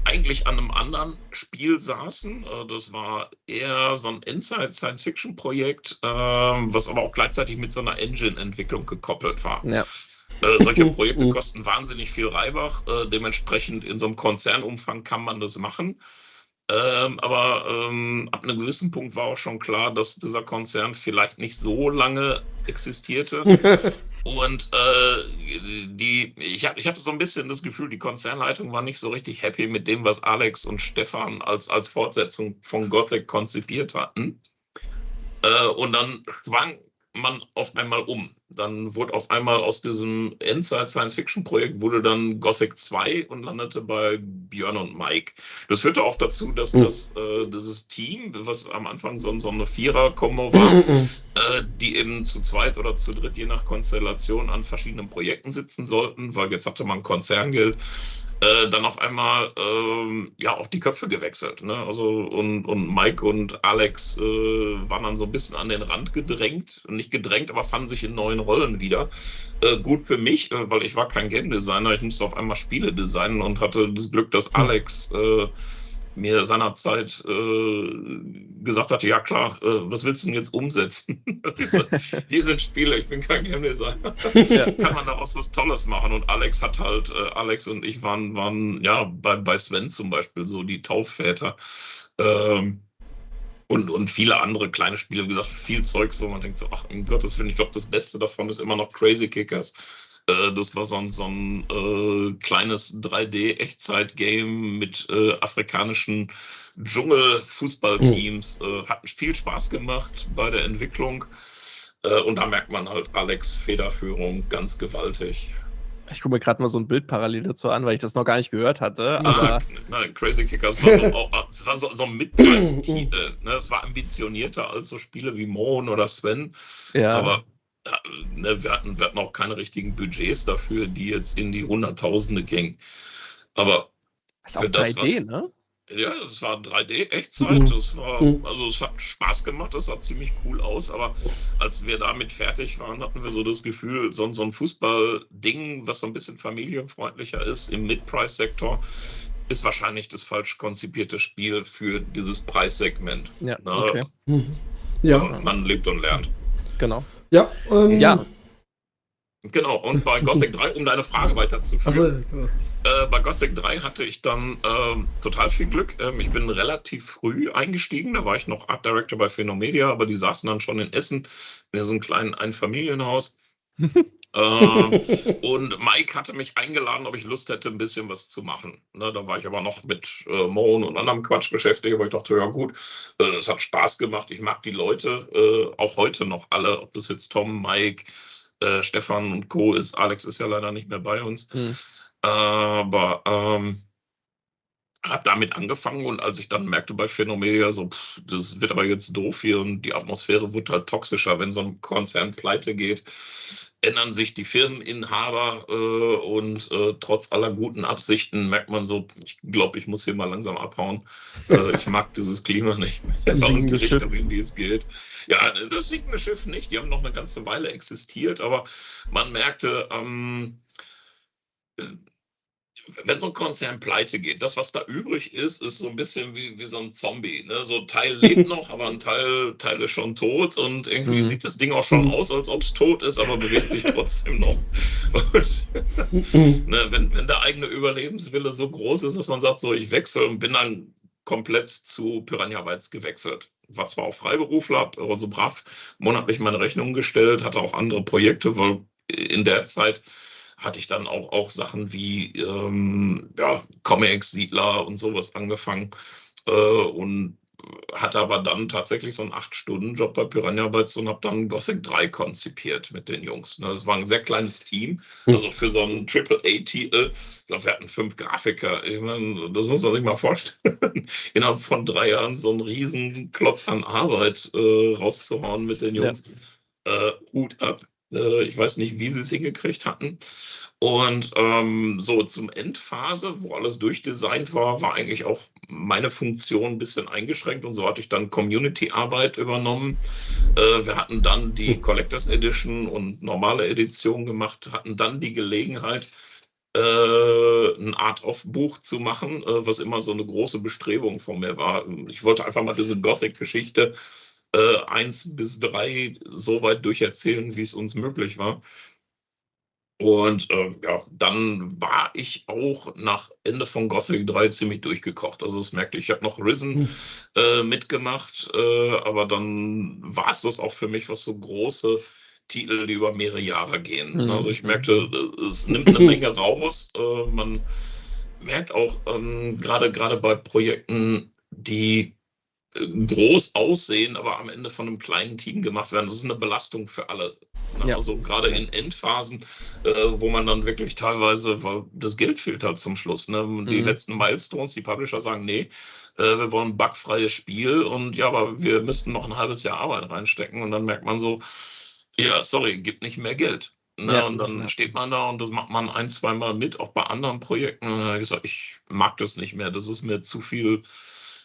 eigentlich an einem anderen Spiel saßen. Das war eher so ein Inside-Science-Fiction-Projekt, was aber auch gleichzeitig mit so einer Engine-Entwicklung gekoppelt war. Ja. Solche Projekte kosten wahnsinnig viel Reibach. Dementsprechend in so einem Konzernumfang kann man das machen. Aber ab einem gewissen Punkt war auch schon klar, dass dieser Konzern vielleicht nicht so lange existierte. Und ich hatte so ein bisschen das Gefühl, die Konzernleitung war nicht so richtig happy mit dem, was Alex und Stefan als Fortsetzung von Gothic konzipiert hatten. Und dann schwang man auf einmal um. Dann wurde auf einmal aus diesem Endzeit-Science-Fiction-Projekt wurde dann Gothic 2 und landete bei Björn und Mike. Das führte auch dazu, dass dieses Team, was am Anfang so eine Vierer-Kombo war, die eben zu zweit oder zu dritt, je nach Konstellation, an verschiedenen Projekten sitzen sollten, weil jetzt hatte man Konzerngeld, dann auf einmal auch die Köpfe gewechselt. Ne? Also und Mike und Alex waren dann so ein bisschen an den Rand gedrängt. Nicht gedrängt, aber fanden sich in neuen Rollen wieder. Gut für mich, weil ich war kein Game Designer. Ich musste auf einmal Spiele designen und hatte das Glück, dass Alex mir seinerzeit gesagt hatte, ja klar, was willst du denn jetzt umsetzen? Hier sind Spiele, ich bin kein Game Designer. Kann man daraus was Tolles machen? Und Alex hat halt, Alex und ich waren bei Sven zum Beispiel so die Taufväter. Und viele andere kleine Spiele, wie gesagt, viel Zeugs, wo man denkt so, ach, um Gottes Willen, ich glaube, das Beste davon ist immer noch Crazy Kickers. Das war so ein kleines 3D-Echtzeit-Game mit afrikanischen Dschungel-Fußballteams. Hat viel Spaß gemacht bei der Entwicklung. Und da merkt man halt Alex' Federführung ganz gewaltig. Ich gucke mir gerade mal so ein Bild parallel dazu an, weil ich das noch gar nicht gehört hatte. Aber Nein, Crazy Kickers war so ein Mid-Price-Team. Es war ambitionierter als so Spiele wie Moon oder Sven. Ja. Aber wir hatten auch keine richtigen Budgets dafür, die jetzt in die Hunderttausende gingen. Aber das ist auch 3D, ne? Ja, es war 3D-Echtzeit. Also es hat Spaß gemacht, das sah ziemlich cool aus, aber als wir damit fertig waren, hatten wir so das Gefühl, so ein Fußballding, was so ein bisschen familienfreundlicher ist im Mid-Price-Sektor, ist wahrscheinlich das falsch konzipierte Spiel für dieses Preissegment. Ja, Ne? okay. Ja, Und man lebt und lernt. Genau. ja. Ja, Genau, und bei Gothic 3, um deine Frage weiterzuführen, Also, bei Gothic 3 hatte ich dann total viel Glück. Ich bin relativ früh eingestiegen, da war ich noch Art Director bei Phenomedia, aber die saßen dann schon in Essen, in so einem kleinen Einfamilienhaus. Und Mike hatte mich eingeladen, ob ich Lust hätte, ein bisschen was zu machen. Ne, da war ich aber noch mit Moan und anderem Quatsch beschäftigt, aber ich dachte, ja gut, es hat Spaß gemacht. Ich mag die Leute, auch heute noch alle, ob das jetzt Tom, Mike, Stefan und Co. ist. Alex ist ja leider nicht mehr bei uns. Aber habe damit angefangen und als ich dann merkte bei Phenomedia, so, das wird aber jetzt doof hier und die Atmosphäre wird halt toxischer, wenn so ein Konzern pleite geht, ändern sich die Firmeninhaber und trotz aller guten Absichten merkt man so, ich glaube, ich muss hier mal langsam abhauen. Ich mag dieses Klima nicht mehr und die Richtung, in die es geht. Ja, das sinkende Schiff nicht, die haben noch eine ganze Weile existiert, aber man merkte, wenn so ein Konzern pleite geht, das, was da übrig ist, ist so ein bisschen wie so ein Zombie. Ne? So ein Teil lebt noch, aber ein Teil ist schon tot und irgendwie sieht das Ding auch schon aus, als ob es tot ist, aber bewegt sich trotzdem noch. Und, ne, wenn der eigene Überlebenswille so groß ist, dass man sagt, so ich wechsle und bin dann komplett zu Piranha Bytes gewechselt. War zwar auch Freiberufler, habe aber so brav monatlich meine Rechnung gestellt, hatte auch andere Projekte, weil in der Zeit hatte ich dann auch Sachen wie Comics, Siedler und sowas angefangen und hatte aber dann tatsächlich so einen 8-Stunden-Job bei Piranha Bytes und habe dann Gothic 3 konzipiert mit den Jungs. Das war ein sehr kleines Team, also für so einen AAA-Titel. Ich glaube, wir hatten 5 Grafiker. Ich meine, das muss man sich mal vorstellen. Innerhalb von 3 Jahren so einen riesen Klotz an Arbeit rauszuhauen mit den Jungs. Hut ab. Ich weiß nicht, wie sie es hingekriegt hatten. Und so zum Endphase, wo alles durchdesignt war eigentlich auch meine Funktion ein bisschen eingeschränkt. Und so hatte ich dann Community-Arbeit übernommen. Wir hatten dann die Collectors Edition und normale Edition gemacht, hatten dann die Gelegenheit, ein Art-of-Buch zu machen, was immer so eine große Bestrebung von mir war. Ich wollte einfach mal diese Gothic-Geschichte 1 bis 3 so weit durcherzählen, wie es uns möglich war. Und dann war ich auch nach Ende von Gothic 3 ziemlich durchgekocht. Also das merkte ich, habe noch Risen mitgemacht, aber dann war es das auch für mich, was so große Titel, die über mehrere Jahre gehen. Also ich merkte, es nimmt eine Menge raus. Man merkt auch gerade bei Projekten, die groß aussehen, aber am Ende von einem kleinen Team gemacht werden. Das ist eine Belastung für alle. Ja. Also gerade in Endphasen, wo man dann wirklich teilweise, weil das Geld fehlt halt zum Schluss. Ne? Die letzten Milestones, die Publisher sagen, nee, wir wollen ein bugfreies Spiel und ja, aber wir müssten noch ein halbes Jahr Arbeit reinstecken und dann merkt man so, ja, sorry, gibt nicht mehr Geld. Ne? Ja, und dann steht man da und das macht man 1-2 Mal mit, auch bei anderen Projekten. Und dann habe ich gesagt, ich mag das nicht mehr, das ist mir zu viel.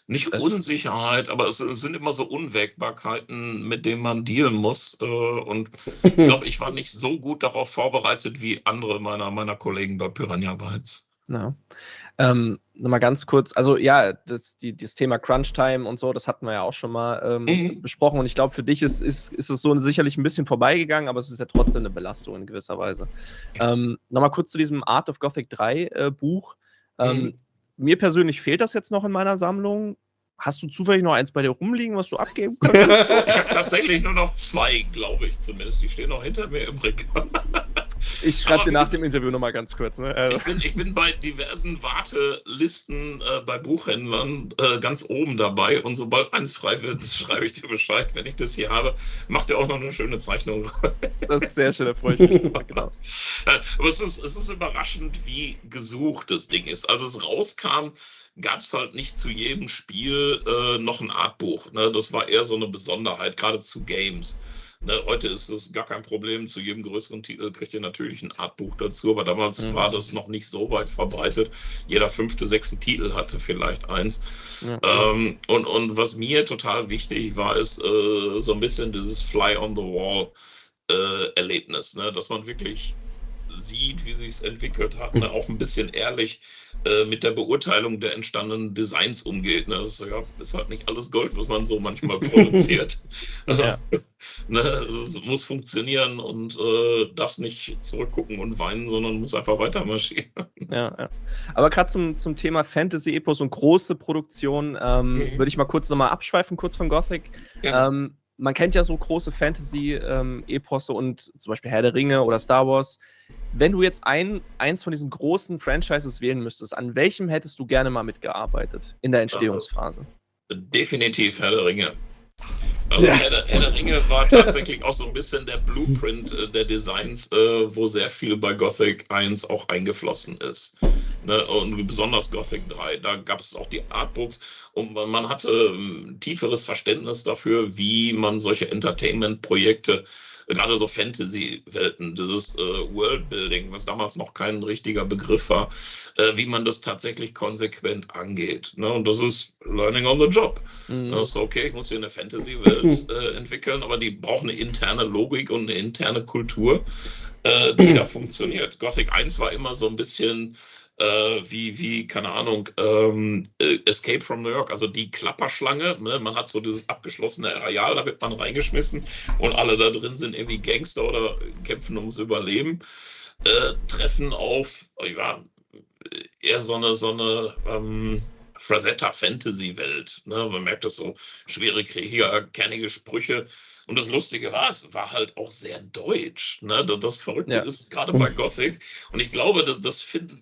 Nicht Unsicherheit, aber es sind immer so Unwägbarkeiten, mit denen man dealen muss. Und ich glaube, ich war nicht so gut darauf vorbereitet wie andere meiner Kollegen bei Piranha Bytes. Ja. Nochmal ganz kurz, also ja, das Thema Crunch-Time und so, das hatten wir ja auch schon mal besprochen und ich glaube, für dich ist es so sicherlich ein bisschen vorbeigegangen, aber es ist ja trotzdem eine Belastung in gewisser Weise. Nochmal kurz zu diesem Art of Gothic 3 Buch. Mir persönlich fehlt das jetzt noch in meiner Sammlung. Hast du zufällig noch eins bei dir rumliegen, was du abgeben könntest? Ich habe tatsächlich nur noch 2, glaube ich zumindest. Die stehen noch hinter mir im Regal. Ich schreibe dir nach dem Interview nochmal ganz kurz. Ne? Also. Ich bin bei diversen Wartelisten bei Buchhändlern ganz oben dabei und sobald eins frei wird, schreibe ich dir Bescheid. Wenn ich das hier habe, macht ihr auch noch eine schöne Zeichnung. Das ist sehr schön, da freue ich mich drüber, genau. Aber es ist überraschend, wie gesucht das Ding ist. Als es rauskam, gab es halt nicht zu jedem Spiel noch ein Artbuch. Ne? Das war eher so eine Besonderheit, gerade zu Games. Ne, heute ist es gar kein Problem. Zu jedem größeren Titel kriegt ihr natürlich ein Artbuch dazu, aber damals war das noch nicht so weit verbreitet. Jeder 5., 6. Titel hatte vielleicht eins. Ja. Und was mir total wichtig war, ist so ein bisschen dieses Fly-on-the-Wall-Erlebnis, ne? Dass man wirklich sieht, wie sich es entwickelt hat, ne? Auch ein bisschen ehrlich mit der Beurteilung der entstandenen Designs umgeht. Ne? Das ist halt nicht alles Gold, was man so manchmal produziert. Ja. Ne? Es muss funktionieren und darfst nicht zurückgucken und weinen, sondern muss einfach weiter marschieren. Ja. Aber gerade zum Thema Fantasy-Epos und große Produktionen würde ich mal kurz nochmal abschweifen, kurz von Gothic. Ja. Man kennt ja so große Fantasy-Eposse und zum Beispiel Herr der Ringe oder Star Wars. Wenn du jetzt eins von diesen großen Franchises wählen müsstest, an welchem hättest du gerne mal mitgearbeitet in der Entstehungsphase? Definitiv Herr der Ringe. Also Herr der Ringe war tatsächlich auch so ein bisschen der Blueprint der Designs, wo sehr viel bei Gothic 1 auch eingeflossen ist. Ne? Und besonders Gothic 3, da gab es auch die Artbooks und man hatte ein tieferes Verständnis dafür, wie man solche Entertainment-Projekte, gerade so Fantasy-Welten, dieses Worldbuilding, was damals noch kein richtiger Begriff war, wie man das tatsächlich konsequent angeht. Ne? Und das ist Learning on the Job. Das ist okay, ich muss hier eine Fantasy-Welt entwickeln, aber die braucht eine interne Logik und eine interne Kultur, die da funktioniert. Gothic 1 war immer so ein bisschen wie keine Ahnung, Escape from New York, also die Klapperschlange, ne? Man hat so dieses abgeschlossene Areal, da wird man reingeschmissen und alle da drin sind irgendwie Gangster oder kämpfen ums Überleben, treffen auf, eher so eine Frazetta-Fantasy-Welt. Ne? Man merkt das so, schwere Krieger, kernige Sprüche. Und das Lustige war, es war halt auch sehr deutsch. Ne? Das Verrückte ist, gerade bei Gothic, und ich glaube, das finden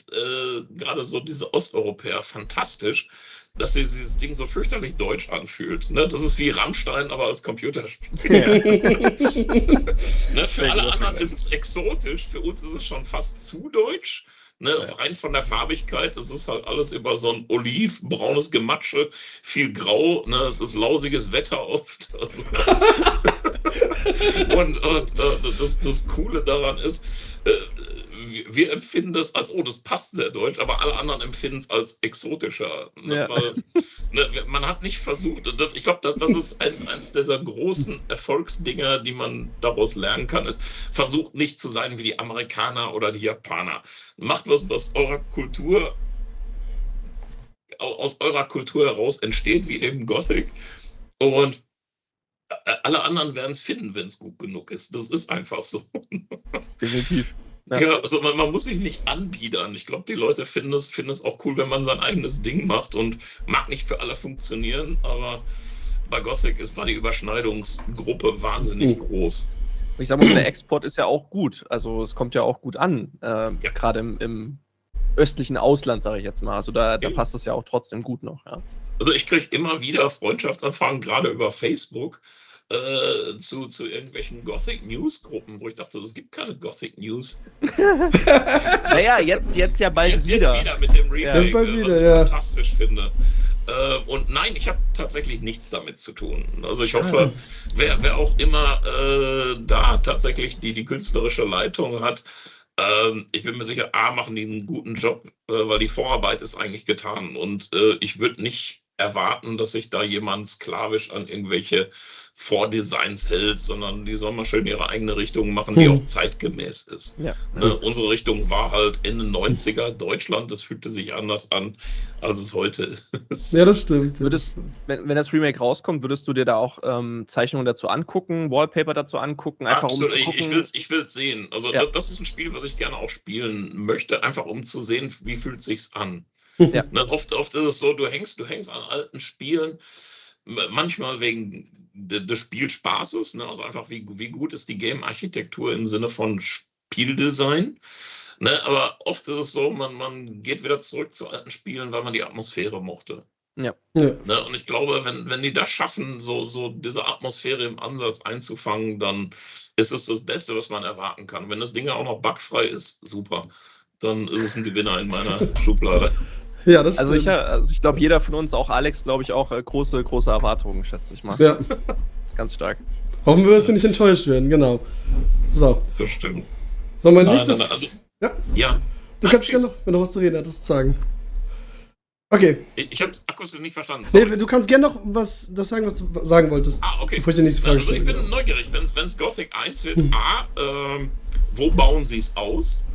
gerade so diese Osteuropäer fantastisch, dass sie dieses Ding so fürchterlich deutsch anfühlt. Ne? Das ist wie Rammstein, aber als Computerspiel. Ne? Für alle anderen ist es exotisch, für uns ist es schon fast zu deutsch. Ne, rein von der Farbigkeit, es ist halt alles über so ein olivbraunes Gematsche, viel grau, ne, es ist lausiges Wetter oft. Also und das Coole daran ist, wir empfinden das als, das passt sehr deutsch, aber alle anderen empfinden es als exotischer. Ne, weil, man hat nicht versucht, ich glaube, das ist eins dieser großen Erfolgsdinger, die man daraus lernen kann, ist, versucht nicht zu sein wie die Amerikaner oder die Japaner. Macht was aus eurer Kultur heraus entsteht, wie eben Gothic. Und alle anderen werden es finden, wenn es gut genug ist. Das ist einfach so. Definitiv. Ja, also man muss sich nicht anbiedern. Ich glaube, die Leute finden es auch cool, wenn man sein eigenes Ding macht und mag nicht für alle funktionieren, aber bei Gothic ist mal die Überschneidungsgruppe wahnsinnig groß. Ich sag mal, der Export ist ja auch gut. Also es kommt ja auch gut an, gerade im östlichen Ausland, sage ich jetzt mal. Also da passt das ja auch trotzdem gut noch. Ja. Also ich kriege immer wieder Freundschaftsanfragen, gerade über Facebook, zu irgendwelchen Gothic-News-Gruppen, wo ich dachte, es gibt keine Gothic-News. Naja, jetzt ja bald jetzt wieder. Jetzt wieder mit dem Remake, was ich fantastisch finde. Und nein, ich habe tatsächlich nichts damit zu tun. Also ich hoffe, wer auch immer da tatsächlich die künstlerische Leitung hat, ich bin mir sicher, machen die einen guten Job, weil die Vorarbeit ist eigentlich getan. Und ich würde nicht erwarten, dass sich da jemand sklavisch an irgendwelche Vordesigns hält, sondern die sollen mal schön ihre eigene Richtung machen, die auch zeitgemäß ist. Ja. Unsere Richtung war halt Ende 90er Deutschland, das fühlte sich anders an, als es heute ist. Ja, das stimmt. Wenn das Remake rauskommt, würdest du dir da auch Zeichnungen dazu angucken, Wallpaper dazu angucken, einfach Absolut, um zu gucken? Ich will es sehen. Also das ist ein Spiel, was ich gerne auch spielen möchte, einfach um zu sehen, wie fühlt es sich an. Ja. Oft ist es so, du hängst an alten Spielen, manchmal wegen des Spielspaßes, ne? Also einfach wie gut ist die Game-Architektur im Sinne von Spieldesign, ne? Aber oft ist es so, man geht wieder zurück zu alten Spielen, weil man die Atmosphäre mochte. Ja. Ne? Und ich glaube, wenn die das schaffen, so diese Atmosphäre im Ansatz einzufangen, dann ist es das Beste, was man erwarten kann. Wenn das Ding auch noch bugfrei ist, super. Dann ist es ein Gewinner in meiner Schublade. Ja, das ich glaube, jeder von uns, auch Alex, glaube ich, auch große Erwartungen, schätze ich mal. Ja. ganz stark. Hoffen wir, dass wir nicht enttäuscht werden, genau. So. Das stimmt. So, mein Nein, nächster. nein, also, Ja, ja. du Nein, kannst gerne tschüss. noch, wenn du was zu reden hattest, sagen. Okay. Ich habe akustisch nicht verstanden. Sorry. Nee, du kannst gerne noch das sagen, was du sagen wolltest. Okay. Bevor ich die nächste Frage Also ich stelle. bin neugierig, wenn es Gothic 1 wird, wo bauen sie es aus?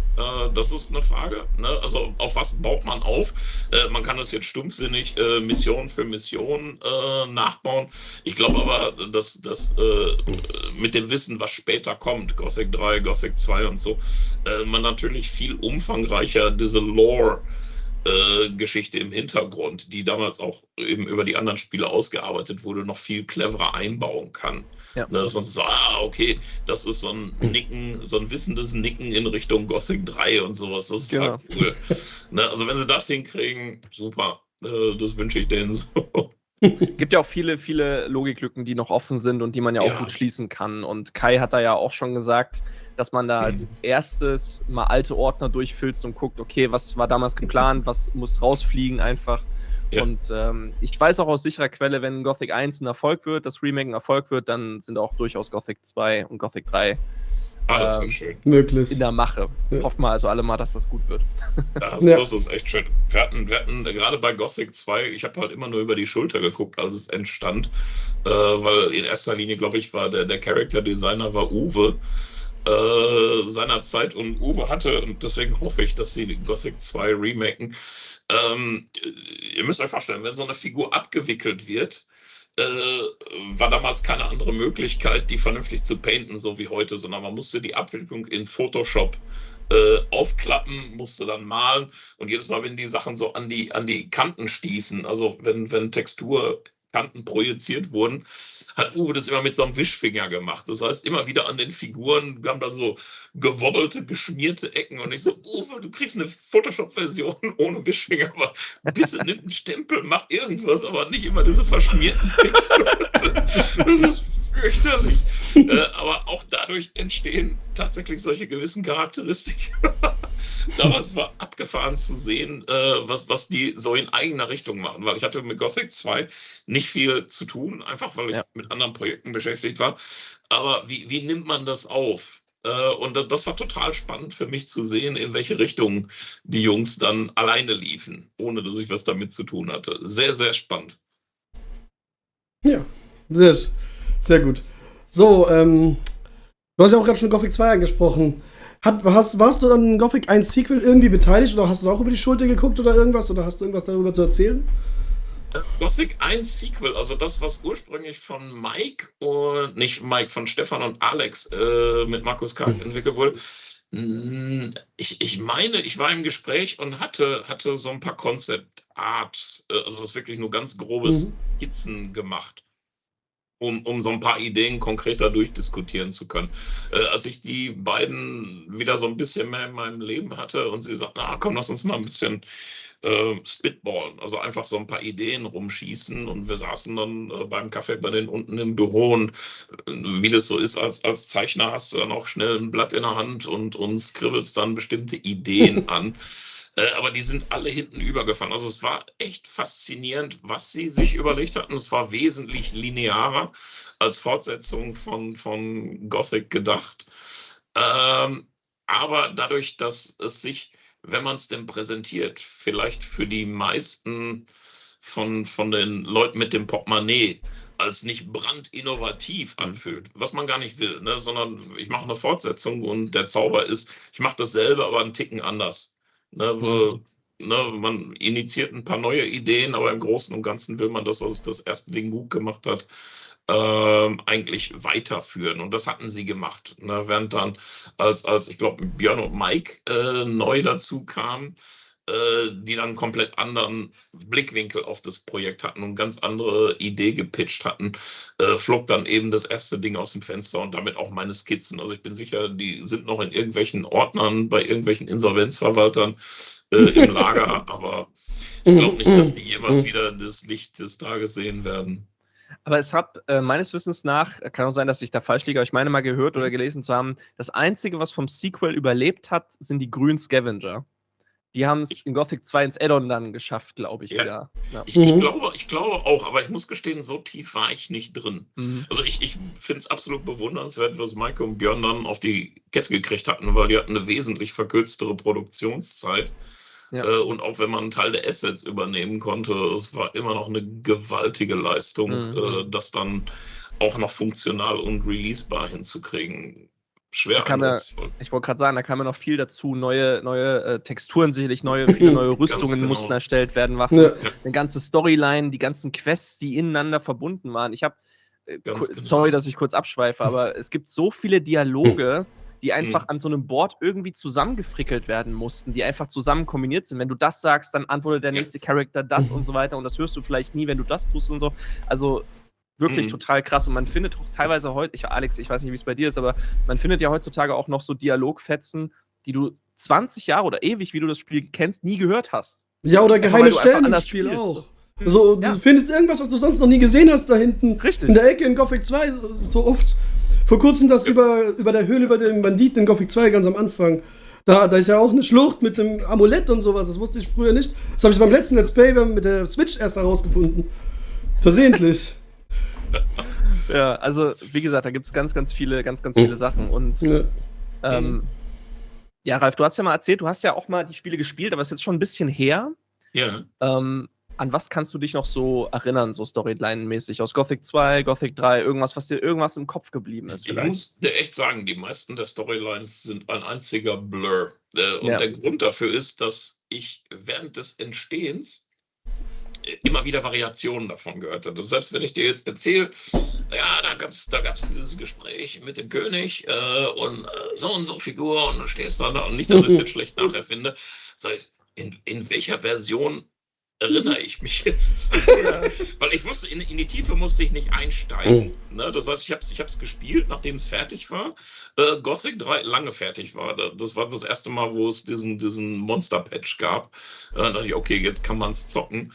Das ist eine Frage. Ne? Also auf was baut man auf? Man kann das jetzt stumpfsinnig Mission für Mission nachbauen. Ich glaube aber, dass mit dem Wissen, was später kommt, Gothic 3, Gothic 2 und so, man natürlich viel umfangreicher diese Lore Geschichte im Hintergrund, die damals auch eben über die anderen Spiele ausgearbeitet wurde, noch viel cleverer einbauen kann. Ja. Ne, dass man so, okay, das ist so ein Nicken, so ein wissendes Nicken in Richtung Gothic 3 und sowas. Das ist halt cool. Ne, also wenn sie das hinkriegen, super. Das wünsche ich denen so. Gibt ja auch viele, viele Logiklücken, die noch offen sind und die man ja auch gut schließen kann. Und Kai hat da ja auch schon gesagt, dass man da als erstes mal alte Ordner durchfilzt und guckt, okay, was war damals geplant, was muss rausfliegen einfach. Ja. Und ich weiß auch aus sicherer Quelle, wenn Gothic 1 ein Erfolg wird, das Remake ein Erfolg wird, dann sind auch durchaus Gothic 2 und Gothic 3 das ist schön. Möglich. In der Mache. Ja. Hoffen wir also alle mal, dass das gut wird. Das ist echt schön. Wir hatten gerade bei Gothic 2, ich habe halt immer nur über die Schulter geguckt, als es entstand, weil in erster Linie, glaube ich, war der Character-Designer war Uwe seiner Zeit, und Uwe hatte, und deswegen hoffe ich, dass sie Gothic 2 remaken. Ihr müsst euch vorstellen, wenn so eine Figur abgewickelt wird, war damals keine andere Möglichkeit, die vernünftig zu painten, so wie heute, sondern man musste die Abwicklung in Photoshop aufklappen, musste dann malen, und jedes Mal, wenn die Sachen so an die Kanten stießen, also wenn Texturkanten projiziert wurden, hat Uwe das immer mit so einem Wischfinger gemacht. Das heißt, immer wieder an den Figuren kamen da so gewobbelte, geschmierte Ecken, und ich so, Uwe, du kriegst eine Photoshop-Version ohne Wischfinger, aber bitte nimm einen Stempel, mach irgendwas, aber nicht immer diese verschmierten Pixel. Das ist fürchterlich. Aber auch dadurch entstehen tatsächlich solche gewissen Charakteristiken. Damals war abgefahren zu sehen, was die so in eigener Richtung machen, weil ich hatte mit Gothic 2 nicht viel zu tun, einfach weil ich mit anderen Projekten beschäftigt war. Aber wie nimmt man das auf? Und das war total spannend für mich zu sehen, in welche Richtung die Jungs dann alleine liefen, ohne dass ich was damit zu tun hatte. Sehr, sehr spannend. Ja, sehr, sehr gut. So, du hast ja auch gerade schon Gothic 2 angesprochen. Warst du an Gothic 1 Sequel irgendwie beteiligt, oder hast du auch über die Schulter geguckt oder irgendwas? Oder hast du irgendwas darüber zu erzählen? Gothic 1 Sequel, also das, was ursprünglich von Mike und nicht Mike, von Stefan und Alex mit Markus Karg entwickelt wurde. Ich meine, ich war im Gespräch und hatte so ein paar Concept Art, also das wirklich nur ganz grobe Skizzen gemacht, um so ein paar Ideen konkreter durchdiskutieren zu können. Als ich die beiden wieder so ein bisschen mehr in meinem Leben hatte und sie sagten, komm, lass uns mal ein bisschen spitballen, also einfach so ein paar Ideen rumschießen, und wir saßen dann beim Kaffee bei denen unten im Büro, und wie das so ist, als Zeichner hast du dann auch schnell ein Blatt in der Hand und skribbelst dann bestimmte Ideen an. Aber die sind alle hinten übergefallen. Also es war echt faszinierend, was sie sich überlegt hatten. Es war wesentlich linearer als Fortsetzung von Gothic gedacht. Aber dadurch, dass es sich, wenn man es denn präsentiert, vielleicht für die meisten von den Leuten mit dem Portemonnaie als nicht brandinnovativ anfühlt, was man gar nicht will, ne? Sondern ich mache eine Fortsetzung, und der Zauber ist, ich mache dasselbe, aber einen Ticken anders. Ne, man initiiert ein paar neue Ideen, aber im Großen und Ganzen will man das, was es das erste Ding gut gemacht hat, eigentlich weiterführen. Und das hatten sie gemacht. Ne? Während dann, als ich glaube, Björn und Mike neu dazu kamen, die dann einen komplett anderen Blickwinkel auf das Projekt hatten und ganz andere Idee gepitcht hatten, flog dann eben das erste Ding aus dem Fenster, und damit auch meine Skizzen. Also ich bin sicher, die sind noch in irgendwelchen Ordnern bei irgendwelchen Insolvenzverwaltern im Lager, aber ich glaube nicht, dass die jemals wieder das Licht des Tages sehen werden. Aber es hat meines Wissens nach, kann auch sein, dass ich da falsch liege, aber ich meine mal gehört oder gelesen zu haben, das Einzige, was vom Sequel überlebt hat, sind die grünen Scavenger. Die haben es in Gothic 2 ins Add-on dann geschafft, glaube ich, Ja. wieder. Ja. Ich glaube auch, aber ich muss gestehen, so tief war ich nicht drin. Mhm. Also ich finde es absolut bewundernswert, was Maike und Björn dann auf die Kette gekriegt hatten, weil die hatten eine wesentlich verkürztere Produktionszeit. Ja. Und auch wenn man einen Teil der Assets übernehmen konnte, es war immer noch eine gewaltige Leistung, das dann auch noch funktional und releasebar hinzukriegen. Schwer eindrucksvoll. Ich wollte gerade sagen, da kam ja noch viel dazu, neue Texturen sicherlich, viele neue Rüstungen genau. mussten erstellt werden, Waffen, eine ganze Storyline, die ganzen Quests, die ineinander verbunden waren. Ich habe, sorry, dass ich kurz abschweife, aber es gibt so viele Dialoge, die einfach an so einem Board irgendwie zusammengefrickelt werden mussten, die einfach zusammen kombiniert sind. Wenn du das sagst, dann antwortet der nächste Charakter das und so weiter und das hörst du vielleicht nie, wenn du das tust und so. Also wirklich total krass. Und man findet auch teilweise heute, Alex, ich weiß nicht, wie es bei dir ist, aber man findet ja heutzutage auch noch so Dialogfetzen, die du 20 Jahre oder ewig, wie du das Spiel kennst, nie gehört hast. Ja, oder Einfach, geheime weil du Stellen einfach im anders Spiel spielst. auch. So, du findest irgendwas, was du sonst noch nie gesehen hast, da hinten Richtig. in der Ecke in Gothic 2 so oft. Vor kurzem das über der Höhle bei dem Banditen in Gothic 2 ganz am Anfang. Da ist ja auch eine Schlucht mit dem Amulett und sowas. Das wusste ich früher nicht. Das habe ich beim letzten Let's Play mit der Switch erst herausgefunden. Versehentlich. Ja, also wie gesagt, da gibt es ganz viele Sachen. Und ja, Ralf, du hast ja mal erzählt, du hast ja auch mal die Spiele gespielt, aber es ist jetzt schon ein bisschen her. Ja. An was kannst du dich noch so erinnern, so Storyline-mäßig? Aus Gothic 2, Gothic 3, irgendwas, dir im Kopf geblieben ist? Ich muss dir echt sagen, die meisten der Storylines sind ein einziger Blur. Und der Grund dafür ist, dass ich während des Entstehens immer wieder Variationen davon gehört habe. Selbst wenn ich dir jetzt erzähle, ja, da gab's dieses Gespräch mit dem König und so Figur und du stehst da und nicht, dass ich es jetzt schlecht nachher finde. In welcher Version erinnere ich mich jetzt? Weil ich wusste, in die Tiefe musste ich nicht einsteigen. Ne? Das heißt, ich hab's gespielt, nachdem es fertig war. Gothic 3 lange fertig war. Das war das erste Mal, wo es diesen Monster-Patch gab. Da dachte ich, okay, jetzt kann man es zocken.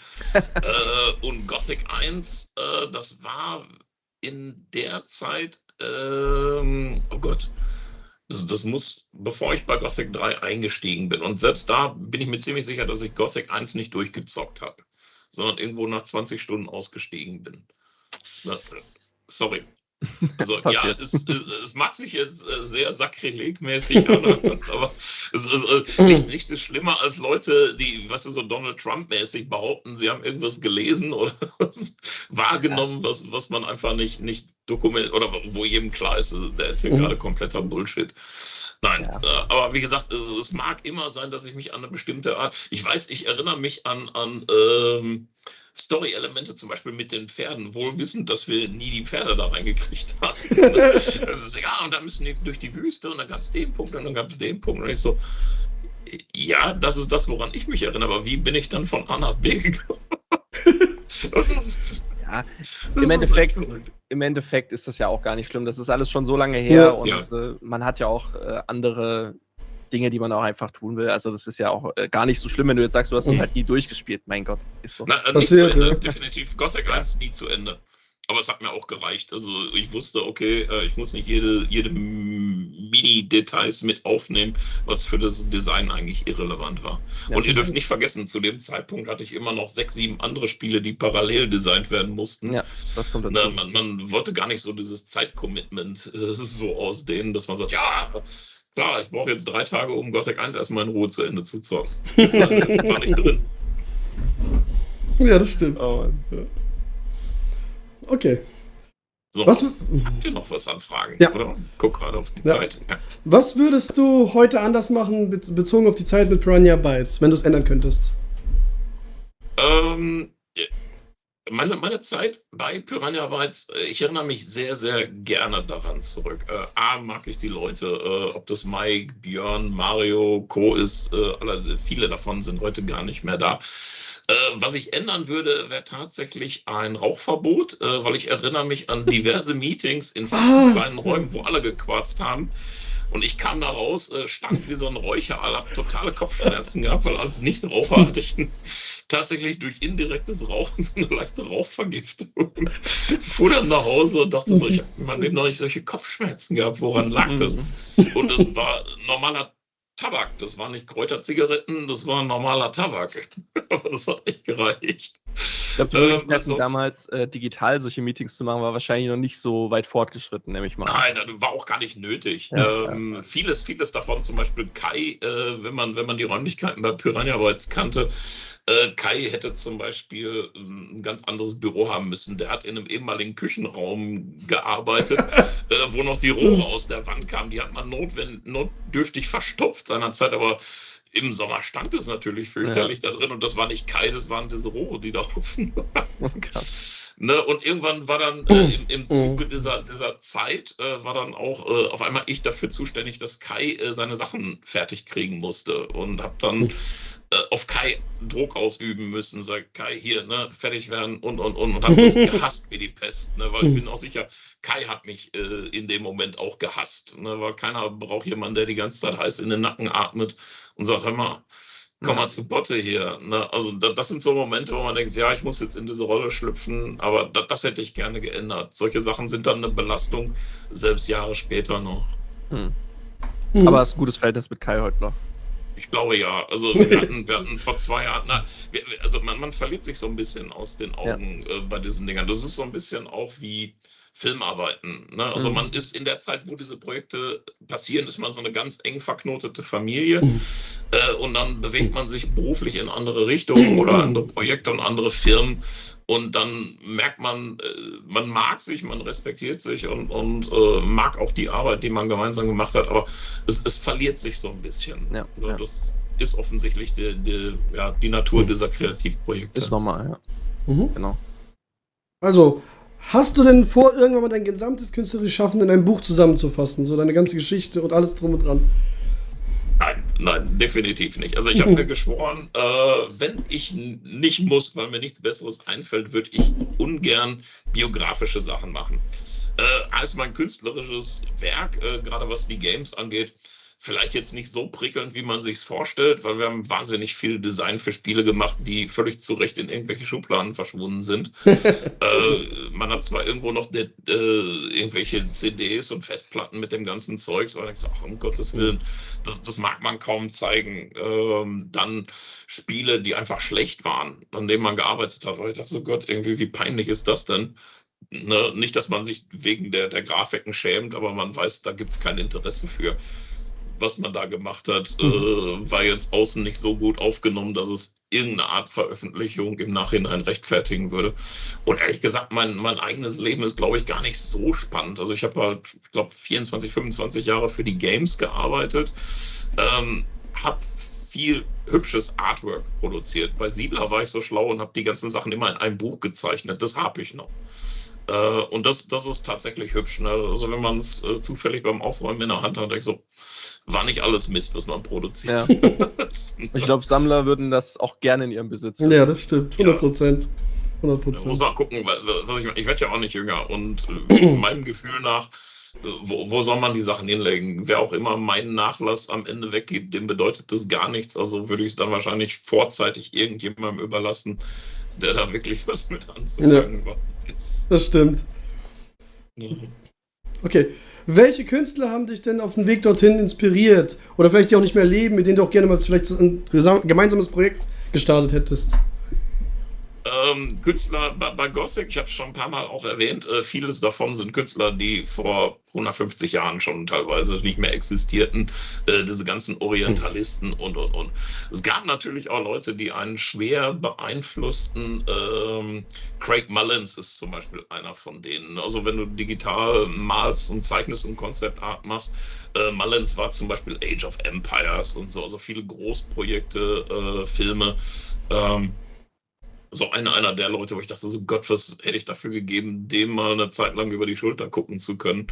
Und Gothic 1, das war in der Zeit, oh Gott, das muss, bevor ich bei Gothic 3 eingestiegen bin. Und selbst da bin ich mir ziemlich sicher, dass ich Gothic 1 nicht durchgezockt habe, sondern irgendwo nach 20 Stunden ausgestiegen bin. Sorry. Also ja, es mag sich jetzt sehr sakrilegmäßig an, aber es ist nichts ist schlimmer als Leute, die, weißt du, so Donald Trump-mäßig behaupten, sie haben irgendwas gelesen oder wahrgenommen, was man einfach nicht dokumentiert, oder wo jedem klar ist, der erzählt gerade kompletter Bullshit. Nein, aber wie gesagt, es mag immer sein, dass ich mich an eine bestimmte Art, ich erinnere mich an Story-Elemente, zum Beispiel mit den Pferden, wohl wissend, dass wir nie die Pferde da reingekriegt haben. Ja, und dann müssen die durch die Wüste und dann gab es den Punkt und dann gab es den Punkt und ich so, ja, das ist das, woran ich mich erinnere, aber wie bin ich dann von A nach B gekommen? Im Endeffekt ist das ja auch gar nicht schlimm. Das ist alles schon so lange her und man hat ja auch andere Dinge, die man auch einfach tun will. Also das ist ja auch gar nicht so schlimm, wenn du jetzt sagst, du hast das halt nie durchgespielt. Mein Gott, ist so. Nicht zu Ende, definitiv. Gothic 1 nie zu Ende. Aber es hat mir auch gereicht. Also ich wusste, okay, ich muss nicht jede Mini-Details mit aufnehmen, was für das Design eigentlich irrelevant war. Ja. Und ihr dürft nicht vergessen, zu dem Zeitpunkt hatte ich immer noch 6, 7 andere Spiele, die parallel designt werden mussten. Ja, das kommt dazu. Man wollte gar nicht so dieses Zeitcommitment so ausdehnen, dass man sagt, ja, klar, ich brauche jetzt 3 Tage, um Gothic 1 erstmal in Ruhe zu Ende zu zocken. Das war nicht drin. Ja, das stimmt. Oh, okay. So, habt ihr noch was an Fragen? Ja. Oder? Guck gerade auf die Zeit. Ja. Was würdest du heute anders machen, bezogen auf die Zeit mit Piranha Bytes, wenn du es ändern könntest? Meine Zeit bei Piranha Bytes, ich erinnere mich sehr, sehr gerne daran zurück. Mag ich die Leute, ob das Mike, Björn, Mario, Co. ist, viele davon sind heute gar nicht mehr da. Was ich ändern würde, wäre tatsächlich ein Rauchverbot, weil ich erinnere mich an diverse Meetings in viel zu kleinen Räumen, wo alle gequarzt haben. Und ich kam da raus, stank wie so ein Räucherall, hab totale Kopfschmerzen gehabt, weil als Nichtraucher hatte ich tatsächlich durch indirektes Rauchen so eine leichte Rauchvergiftung. Fuhr dann nach Hause und dachte so, ich habe in meinem Leben noch nicht solche Kopfschmerzen gehabt, woran lag das? Und es war normaler Tabak. Das waren nicht Kräuterzigaretten, das war normaler Tabak. Aber das hat echt gereicht. Ich glaube, die Möglichkeiten damals digital solche Meetings zu machen, war wahrscheinlich noch nicht so weit fortgeschritten, nehme ich mal. Nein, das war auch gar nicht nötig. Vieles davon, zum Beispiel Kai, wenn man die Räumlichkeiten bei Piranha Bytes kannte, Kai hätte zum Beispiel ein ganz anderes Büro haben müssen. Der hat in einem ehemaligen Küchenraum gearbeitet, wo noch die Rohre aus der Wand kamen. Die hat man notdürftig verstopft seinerzeit, aber im Sommer stank es natürlich fürchterlich da drin und das war nicht Kai, das waren diese Rohre, die da offen waren. Okay. Ne, und irgendwann war dann im Zuge dieser Zeit war dann auch auf einmal ich dafür zuständig, dass Kai seine Sachen fertig kriegen musste und habe dann auf Kai Druck ausüben müssen, sagt Kai, hier, ne, fertig werden und habe das gehasst wie die Pest, ne, weil ich bin auch sicher, Kai hat mich in dem Moment auch gehasst, ne, weil keiner braucht jemanden, der die ganze Zeit heiß in den Nacken atmet und sagt, hör mal, komm mal zu Botte hier. Ne? Also das sind so Momente, wo man denkt, ja, ich muss jetzt in diese Rolle schlüpfen, aber das hätte ich gerne geändert. Solche Sachen sind dann eine Belastung, selbst Jahre später noch. Aber es ist ein gutes Verhältnis mit Kai heute noch. Ich glaube ja. Also wir hatten vor 2 Jahren, also man verliert sich so ein bisschen aus den Augen bei diesen Dingern. Das ist so ein bisschen auch wie Filmarbeiten. Ne? Also man ist in der Zeit, wo diese Projekte passieren, ist man so eine ganz eng verknotete Familie und dann bewegt man sich beruflich in andere Richtungen oder andere Projekte und andere Firmen und dann merkt man, man mag sich, man respektiert sich und mag auch die Arbeit, die man gemeinsam gemacht hat, aber es verliert sich so ein bisschen. Ja. Das ist offensichtlich die Natur dieser Kreativprojekte. Ist normal, ja. Genau. Also, hast du denn vor, irgendwann mal dein gesamtes künstlerisches Schaffen in ein Buch zusammenzufassen? So deine ganze Geschichte und alles drum und dran? Nein, definitiv nicht. Also ich habe mir geschworen, wenn ich nicht muss, weil mir nichts Besseres einfällt, würde ich ungern biografische Sachen machen. Als mein künstlerisches Werk, gerade was die Games angeht, vielleicht jetzt nicht so prickelnd, wie man sich's vorstellt, weil wir haben wahnsinnig viel Design für Spiele gemacht, die völlig zu Recht in irgendwelche Schubladen verschwunden sind. Man hat zwar irgendwo noch irgendwelche CDs und Festplatten mit dem ganzen Zeugs, aber ich sage, um Gottes Willen, das mag man kaum zeigen. Dann Spiele, die einfach schlecht waren, an denen man gearbeitet hat, weil ich dachte, so Gott, irgendwie, wie peinlich ist das denn? Ne? Nicht, dass man sich wegen der Grafiken schämt, aber man weiß, da gibt es kein Interesse für. Was man da gemacht hat, war jetzt außen nicht so gut aufgenommen, dass es irgendeine Art Veröffentlichung im Nachhinein rechtfertigen würde. Und ehrlich gesagt, mein eigenes Leben ist, glaube ich, gar nicht so spannend. Also ich habe halt, ich glaube, 24, 25 Jahre für die Games gearbeitet, habe viel hübsches Artwork produziert. Bei Siedler war ich so schlau und habe die ganzen Sachen immer in einem Buch gezeichnet. Das habe ich noch. Und das ist tatsächlich hübsch. Ne? Also wenn man es zufällig beim Aufräumen in der Hand hat, denke ich so, war nicht alles Mist, was man produziert. Ja. Ich glaube, Sammler würden das auch gerne in ihrem Besitz haben. Ja, das stimmt. 100%. 100%. Ich muss mal gucken, ich werde ja auch nicht jünger und meinem Gefühl nach, wo soll man die Sachen hinlegen? Wer auch immer meinen Nachlass am Ende weggibt, dem bedeutet das gar nichts. Also würde ich es dann wahrscheinlich vorzeitig irgendjemandem überlassen, der da wirklich was mit anzufangen war. Das stimmt. Okay. Welche Künstler haben dich denn auf dem Weg dorthin inspiriert? Oder vielleicht die auch nicht mehr leben, mit denen du auch gerne mal vielleicht ein gemeinsames Projekt gestartet hättest? Künstler bei Gothic, ich habe es schon ein paar Mal auch erwähnt, vieles davon sind Künstler, die vor 150 Jahren schon teilweise nicht mehr existierten, diese ganzen Orientalisten und. Es gab natürlich auch Leute, die einen schwer beeinflussten. Craig Mullins ist zum Beispiel einer von denen. Also wenn du digital malst und zeichnest und Konzeptart machst, Mullins war zum Beispiel Age of Empires und so, also viele Großprojekte, Filme, so einer der Leute, wo ich dachte, so Gott, was hätte ich dafür gegeben, dem mal eine Zeit lang über die Schulter gucken zu können.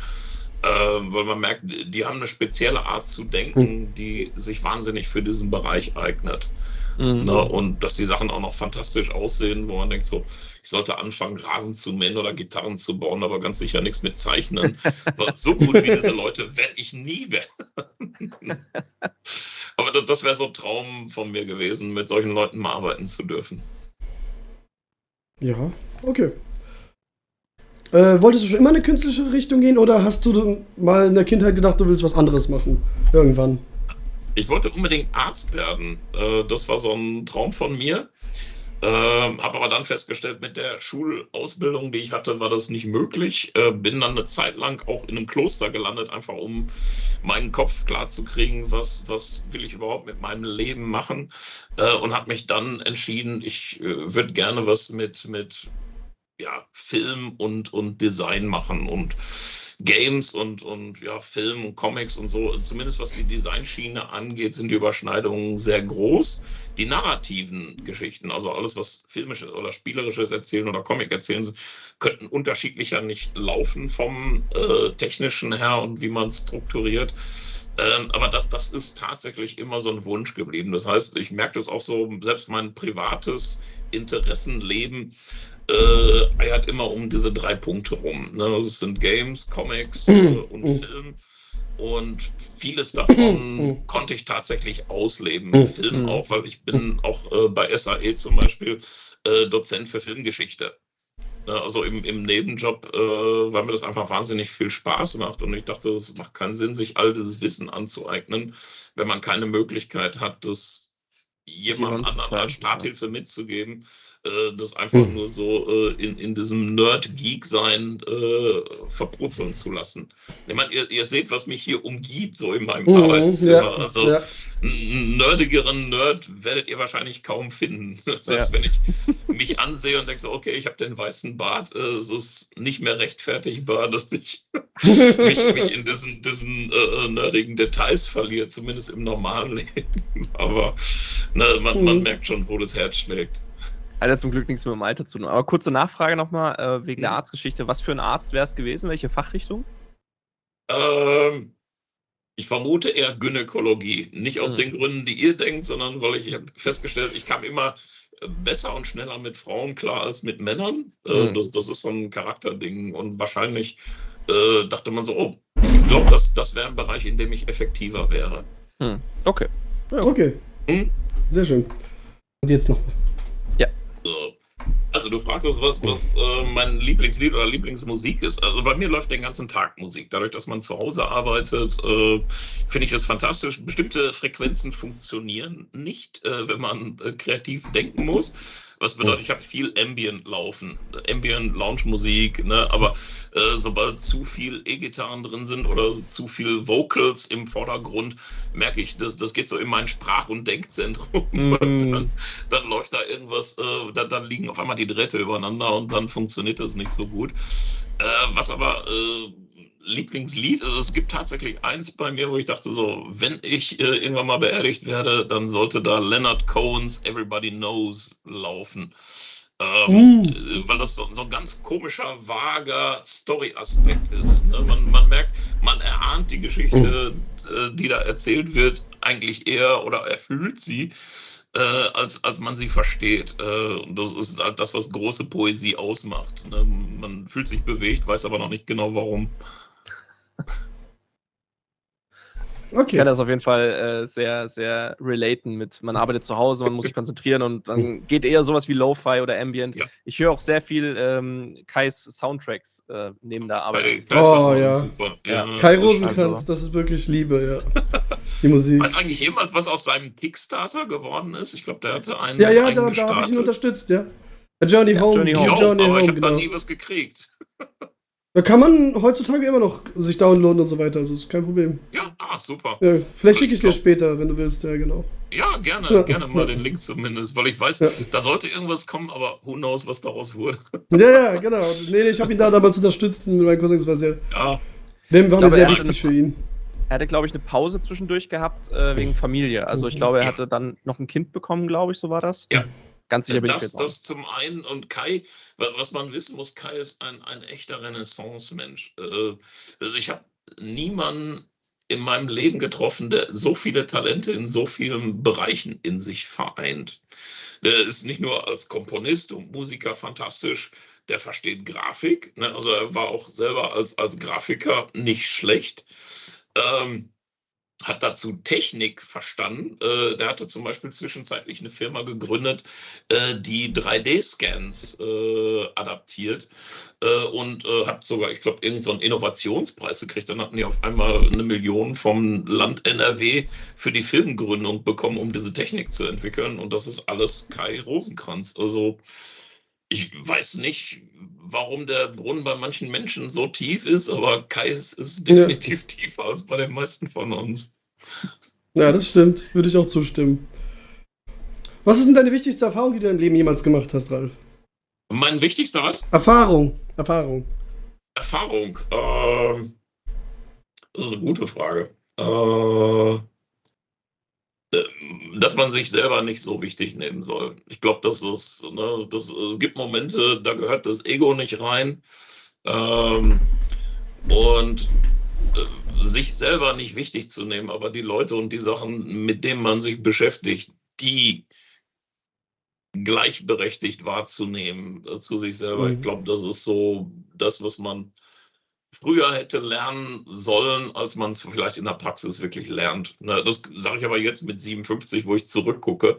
Weil man merkt, die haben eine spezielle Art zu denken, die sich wahnsinnig für diesen Bereich eignet. Na, und dass die Sachen auch noch fantastisch aussehen, wo man denkt so, ich sollte anfangen, Rasen zu mähen oder Gitarren zu bauen, aber ganz sicher nichts mit Zeichnen. Weil so gut wie diese Leute werde ich nie werden. Aber das wäre so ein Traum von mir gewesen, mit solchen Leuten mal arbeiten zu dürfen. Ja, okay. Wolltest du schon immer in eine künstlerische Richtung gehen oder hast du mal in der Kindheit gedacht, du willst was anderes machen? Irgendwann? Ich wollte unbedingt Arzt werden. Das war so ein Traum von mir. Habe aber dann festgestellt, mit der Schulausbildung, die ich hatte, war das nicht möglich. Bin dann eine Zeit lang auch in einem Kloster gelandet, einfach um meinen Kopf klar zu kriegen, was will ich überhaupt mit meinem Leben machen. Und habe mich dann entschieden, ich würde gerne was mit ja, Film und Design machen und Games und ja, Film und Comics und so. Zumindest was die Designschiene angeht, sind die Überschneidungen sehr groß. Die narrativen Geschichten, also alles, was filmisches oder spielerisches Erzählen oder Comic erzählen, könnten unterschiedlicher nicht laufen vom technischen her und wie man es strukturiert. Aber das ist tatsächlich immer so ein Wunsch geblieben. Das heißt, ich merke das auch so, selbst mein privates Interessenleben eiert immer um diese 3 Punkte rum. Ne? Also es sind Games, Comics und Film. Und vieles davon konnte ich tatsächlich ausleben, mit Film auch, weil ich bin auch bei SAE zum Beispiel Dozent für Filmgeschichte. Also im Nebenjob, weil mir das einfach wahnsinnig viel Spaß macht. Und ich dachte, es macht keinen Sinn, sich all dieses Wissen anzueignen, wenn man keine Möglichkeit hat, das jemandem anderen als Starthilfe mitzugeben, das einfach nur so in diesem Nerd-Geek-Sein verpurzeln zu lassen. Ich meine, ihr seht, was mich hier umgibt, so in meinem Arbeitszimmer. Also einen nerdigeren Nerd werdet ihr wahrscheinlich kaum finden. Selbst wenn ich mich ansehe und denke so, okay, ich habe den weißen Bart, es ist nicht mehr rechtfertigbar, dass ich mich in diesen nerdigen Details verliere, zumindest im normalen Leben. Aber man merkt schon, wo das Herz schlägt. Hat ja zum Glück nichts mit dem Alter zu tun. Aber kurze Nachfrage nochmal wegen der Arztgeschichte. Was für ein Arzt wäre es gewesen? Welche Fachrichtung? Ich vermute eher Gynäkologie. Nicht aus den Gründen, die ihr denkt, sondern weil ich habe festgestellt, ich kam immer besser und schneller mit Frauen klar als mit Männern. Das ist so ein Charakterding. Und wahrscheinlich dachte man so, oh, ich glaube, das wäre ein Bereich, in dem ich effektiver wäre. Okay. Ja. Okay. Sehr schön. Und jetzt noch. Ja. Also du fragst was mein Lieblingslied oder Lieblingsmusik ist. Also bei mir läuft den ganzen Tag Musik. Dadurch, dass man zu Hause arbeitet, finde ich das fantastisch. Bestimmte Frequenzen funktionieren nicht, wenn man kreativ denken muss. Was bedeutet, ich habe viel Ambient laufen, Ambient Lounge-Musik, ne? Aber sobald zu viel E-Gitarren drin sind oder zu viel Vocals im Vordergrund, merke ich, das geht so in mein Sprach- und Denkzentrum. Und dann läuft da irgendwas, dann liegen auf einmal die Drähte übereinander und dann funktioniert das nicht so gut. Was aber Lieblingslied, also es gibt tatsächlich eins bei mir, wo ich dachte so, wenn ich irgendwann mal beerdigt werde, dann sollte da Leonard Cohens Everybody Knows laufen. Weil das so ein ganz komischer, vager Story-Aspekt ist. Ne? Man merkt, man erahnt die Geschichte, die da erzählt wird, eigentlich eher oder erfüllt sie, als man sie versteht. Das ist halt das, was große Poesie ausmacht. Ne? Man fühlt sich bewegt, weiß aber noch nicht genau warum. Okay. Ich kann das auf jeden Fall sehr, sehr relaten mit, man arbeitet zu Hause, man muss sich konzentrieren und dann geht eher sowas wie Lo-Fi oder Ambient. Ja. Ich höre auch sehr viel Kais Soundtracks neben der Arbeit. Super. Kai Rosenkranz, das ist wirklich Liebe, ja. Die Musik. Weiß eigentlich jemand, was aus seinem Kickstarter geworden ist? Ich glaube, der hatte einen da habe ich ihn unterstützt, ja. Journey Home. Ich habe da nie was gekriegt. Da kann man heutzutage immer noch sich downloaden und so weiter, also ist kein Problem. Ja, super. Ja, vielleicht schicke ich dir später, wenn du willst, ja, genau. Ja, gerne mal den Link zumindest, weil ich weiß, da sollte irgendwas kommen, aber who knows, was daraus wurde. Ja, genau. Nee, ich habe ihn da damals unterstützt mit meinen Cousins, das war sehr. Ja. Dem war mir sehr wichtig für ihn. Er hatte, glaube ich, eine Pause zwischendurch gehabt wegen Familie. Also ich glaube, er hatte dann noch ein Kind bekommen, glaube ich, so war das. Ja. Ganz sicher bin ich jetzt das zum einen, und Kai, was man wissen muss, Kai ist ein echter Renaissance-Mensch. Also ich habe niemanden in meinem Leben getroffen, der so viele Talente in so vielen Bereichen in sich vereint. Der ist nicht nur als Komponist und Musiker fantastisch, der versteht Grafik, ne? Also er war auch selber als Grafiker nicht schlecht. hat dazu Technik verstanden. Der hatte zum Beispiel zwischenzeitlich eine Firma gegründet, die 3D-Scans adaptiert und hat sogar, ich glaube, irgendeinen so einen Innovationspreis gekriegt. Dann hatten die auf einmal 1 Million vom Land NRW für die Firmengründung bekommen, um diese Technik zu entwickeln. Und das ist alles Kai Rosenkranz. Also ich weiß nicht, warum der Brunnen bei manchen Menschen so tief ist, aber Kai ist definitiv tiefer als bei den meisten von uns. Ja, das stimmt. Würde ich auch zustimmen. Was ist denn deine wichtigste Erfahrung, die du im Leben jemals gemacht hast, Ralf? Mein wichtigster was? Erfahrung. Erfahrung. Das ist eine gute Frage. Dass man sich selber nicht so wichtig nehmen soll. Ich glaube, es gibt Momente, da gehört das Ego nicht rein. Und sich selber nicht wichtig zu nehmen, aber die Leute und die Sachen, mit denen man sich beschäftigt, die gleichberechtigt wahrzunehmen zu sich selber. Ich glaube, das ist so das, was man früher hätte lernen sollen, als man es vielleicht in der Praxis wirklich lernt. Das sage ich aber jetzt mit 57, wo ich zurückgucke.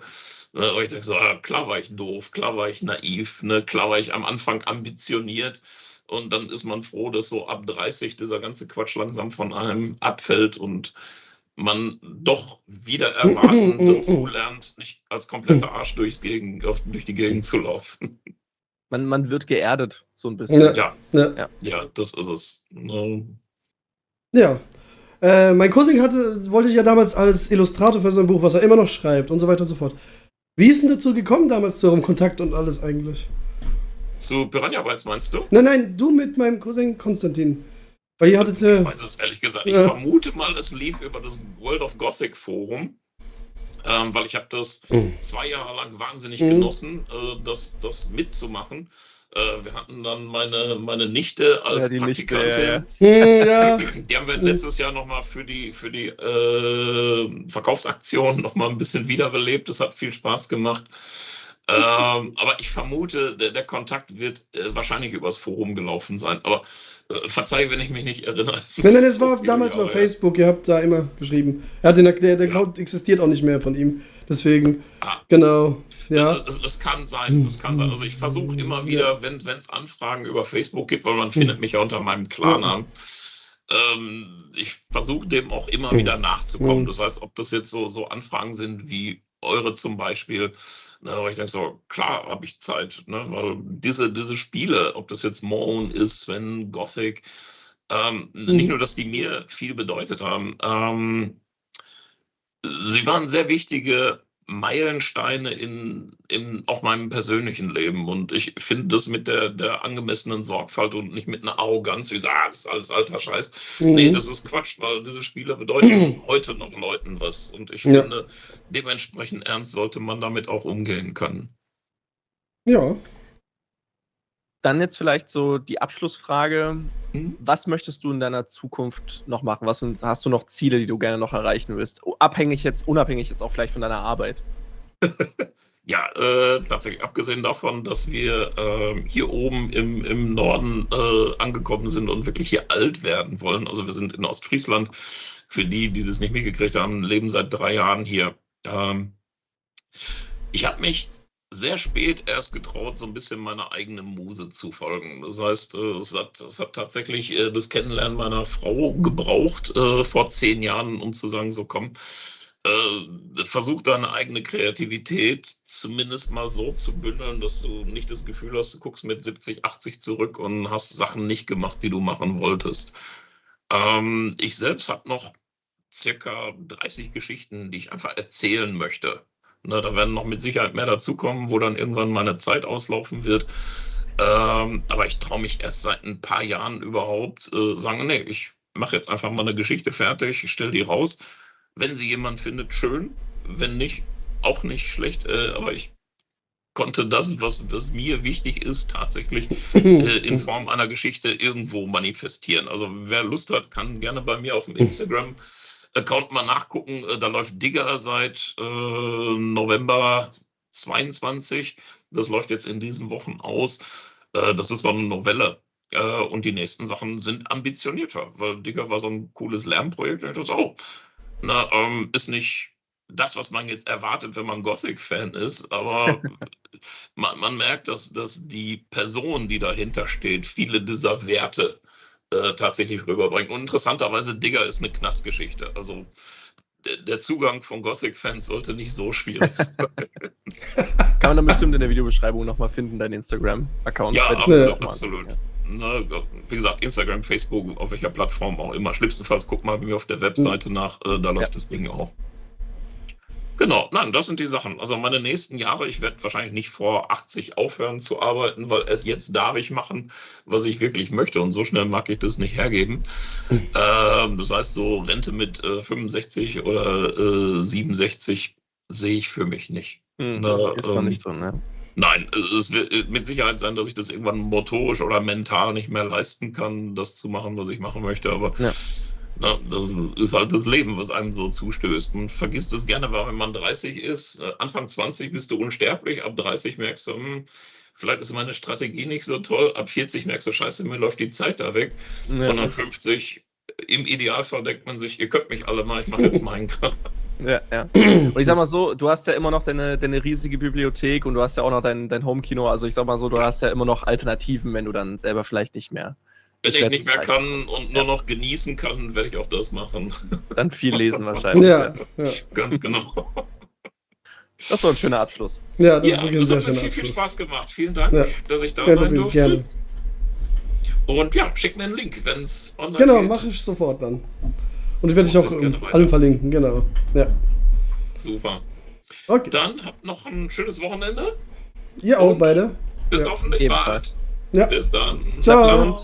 Wo ich denke so, klar war ich doof, klar war ich naiv, klar war ich am Anfang ambitioniert. Und dann ist man froh, dass so ab 30 dieser ganze Quatsch langsam von einem abfällt und man doch wieder erwarten dazu lernt, nicht als kompletter Arsch durch die Gegend zu laufen. Man wird geerdet, so ein bisschen. Ja, das ist es. Ja. Mein Cousin wollte ich ja damals als Illustrator für sein Buch, was er immer noch schreibt und so weiter und so fort. Wie ist denn dazu gekommen damals zu eurem Kontakt und alles eigentlich? Zu Piranha Bytes meinst du? Nein, du mit meinem Cousin Konstantin. Weil ihr hattet, ich weiß es ehrlich gesagt. Ich vermute mal, es lief über das World of Gothic Forum, weil ich habe das 2 Jahre lang wahnsinnig genossen, das mitzumachen. Wir hatten dann meine Nichte als Praktikantin. Die haben wir letztes Jahr nochmal für die Verkaufsaktion nochmal ein bisschen wiederbelebt. Das hat viel Spaß gemacht. Aber ich vermute, der Kontakt wird wahrscheinlich übers Forum gelaufen sein. Aber verzeih, wenn ich mich nicht erinnere. Es war damals bei Facebook, ihr habt da immer geschrieben. Der Account existiert auch nicht mehr von ihm. Deswegen, genau. Ja. Es kann sein, Also ich versuche immer wieder, wenn es Anfragen über Facebook gibt, weil man findet mich ja unter meinem Klarnamen, ich versuche dem auch immer wieder nachzukommen. Das heißt, ob das jetzt so Anfragen sind wie eure zum Beispiel, wo ich denke so, klar habe ich Zeit, weil diese Spiele, ob das jetzt Moon ist, Sven, Gothic, nicht nur, dass die mir viel bedeutet haben, sie waren sehr wichtige Meilensteine in auch meinem persönlichen Leben. Und ich finde das mit der angemessenen Sorgfalt und nicht mit einer Arroganz, wie das ist alles alter Scheiß. Nee, das ist Quatsch, weil diese Spiele bedeuten heute noch Leuten was. Und ich finde, dementsprechend ernst sollte man damit auch umgehen können. Ja. Dann jetzt vielleicht so die Abschlussfrage. Was möchtest du in deiner Zukunft noch machen? Hast du noch Ziele, die du gerne noch erreichen willst? Unabhängig jetzt auch vielleicht von deiner Arbeit. Ja, tatsächlich, abgesehen davon, dass wir hier oben im Norden angekommen sind und wirklich hier alt werden wollen. Also wir sind in Ostfriesland. Für die das nicht mitgekriegt haben, leben seit 3 Jahren hier. Ich habe mich sehr spät erst getraut, so ein bisschen meiner eigenen Muse zu folgen. Das heißt, es hat tatsächlich das Kennenlernen meiner Frau gebraucht, vor 10 Jahren, um zu sagen, so komm, versuch deine eigene Kreativität zumindest mal so zu bündeln, dass du nicht das Gefühl hast, du guckst mit 70, 80 zurück und hast Sachen nicht gemacht, die du machen wolltest. Ich selbst habe noch circa 30 Geschichten, die ich einfach erzählen möchte. Da werden noch mit Sicherheit mehr dazukommen, wo dann irgendwann meine Zeit auslaufen wird. Aber ich traue mich erst seit ein paar Jahren überhaupt sagen, nee, ich mache jetzt einfach mal eine Geschichte fertig, ich stelle die raus. Wenn sie jemand findet, schön. Wenn nicht, auch nicht schlecht. Aber ich konnte das, was mir wichtig ist, tatsächlich in Form einer Geschichte irgendwo manifestieren. Also wer Lust hat, kann gerne bei mir auf dem Instagram-Account mal nachgucken. Da läuft Digger seit November 22. Das läuft jetzt in diesen Wochen aus. Das ist so eine Novelle. Und die nächsten Sachen sind ambitionierter, weil Digger war so ein cooles Lernprojekt. Und ich dachte, Ist nicht das, was man jetzt erwartet, wenn man Gothic-Fan ist, aber man merkt, dass die Person, die dahinter steht, viele dieser Werte tatsächlich rüberbringt. Und interessanterweise, Digger ist eine Knastgeschichte. Also der Zugang von Gothic-Fans sollte nicht so schwierig sein. Kann man dann bestimmt in der Videobeschreibung nochmal finden, dein Instagram-Account. Ja, absolut. Ja. Wie gesagt, Instagram, Facebook, auf welcher Plattform auch immer. Schlimmstenfalls guck mal bei mir auf der Webseite nach, da läuft das Ding auch. Genau, nein, das sind die Sachen. Also meine nächsten Jahre, ich werde wahrscheinlich nicht vor 80 aufhören zu arbeiten, weil erst jetzt darf ich machen, was ich wirklich möchte und so schnell mag ich das nicht hergeben. Das heißt, so Rente mit 65 oder 67 sehe ich für mich nicht. Ist doch nicht so, ne? Nein, es wird mit Sicherheit sein, dass ich das irgendwann motorisch oder mental nicht mehr leisten kann, das zu machen, was ich machen möchte, aber das ist halt das Leben, was einem so zustößt. Man vergisst es gerne, weil wenn man 30 ist, Anfang 20 bist du unsterblich, ab 30 merkst du, vielleicht ist meine Strategie nicht so toll, ab 40 merkst du, scheiße, mir läuft die Zeit da weg. Ja. Und ab 50, im Idealfall denkt man sich, ihr könnt mich alle mal, ich mache jetzt meinen Kram. Ja. Und ich sag mal so, du hast ja immer noch deine riesige Bibliothek und du hast ja auch noch dein Homekino, also ich sag mal so, du hast ja immer noch Alternativen, wenn du dann selber vielleicht nicht mehr... Wenn ich nicht mehr kann und nur noch genießen kann, werde ich auch das machen. Dann viel lesen wahrscheinlich. Ja. Ganz genau. Das ist so ein schöner Abschluss. Ja, das hat mir viel Spaß gemacht. Vielen Dank, dass ich da sein durfte. Gerne. Und ja, schick mir einen Link, wenn es online Genau, geht. mache ich sofort dann. Und ich werde dich auch allen verlinken, genau. Ja. Super. Okay. Dann habt noch ein schönes Wochenende. Ihr auch beide. Bis hoffentlich bald. Ja. Bis dann. Ciao.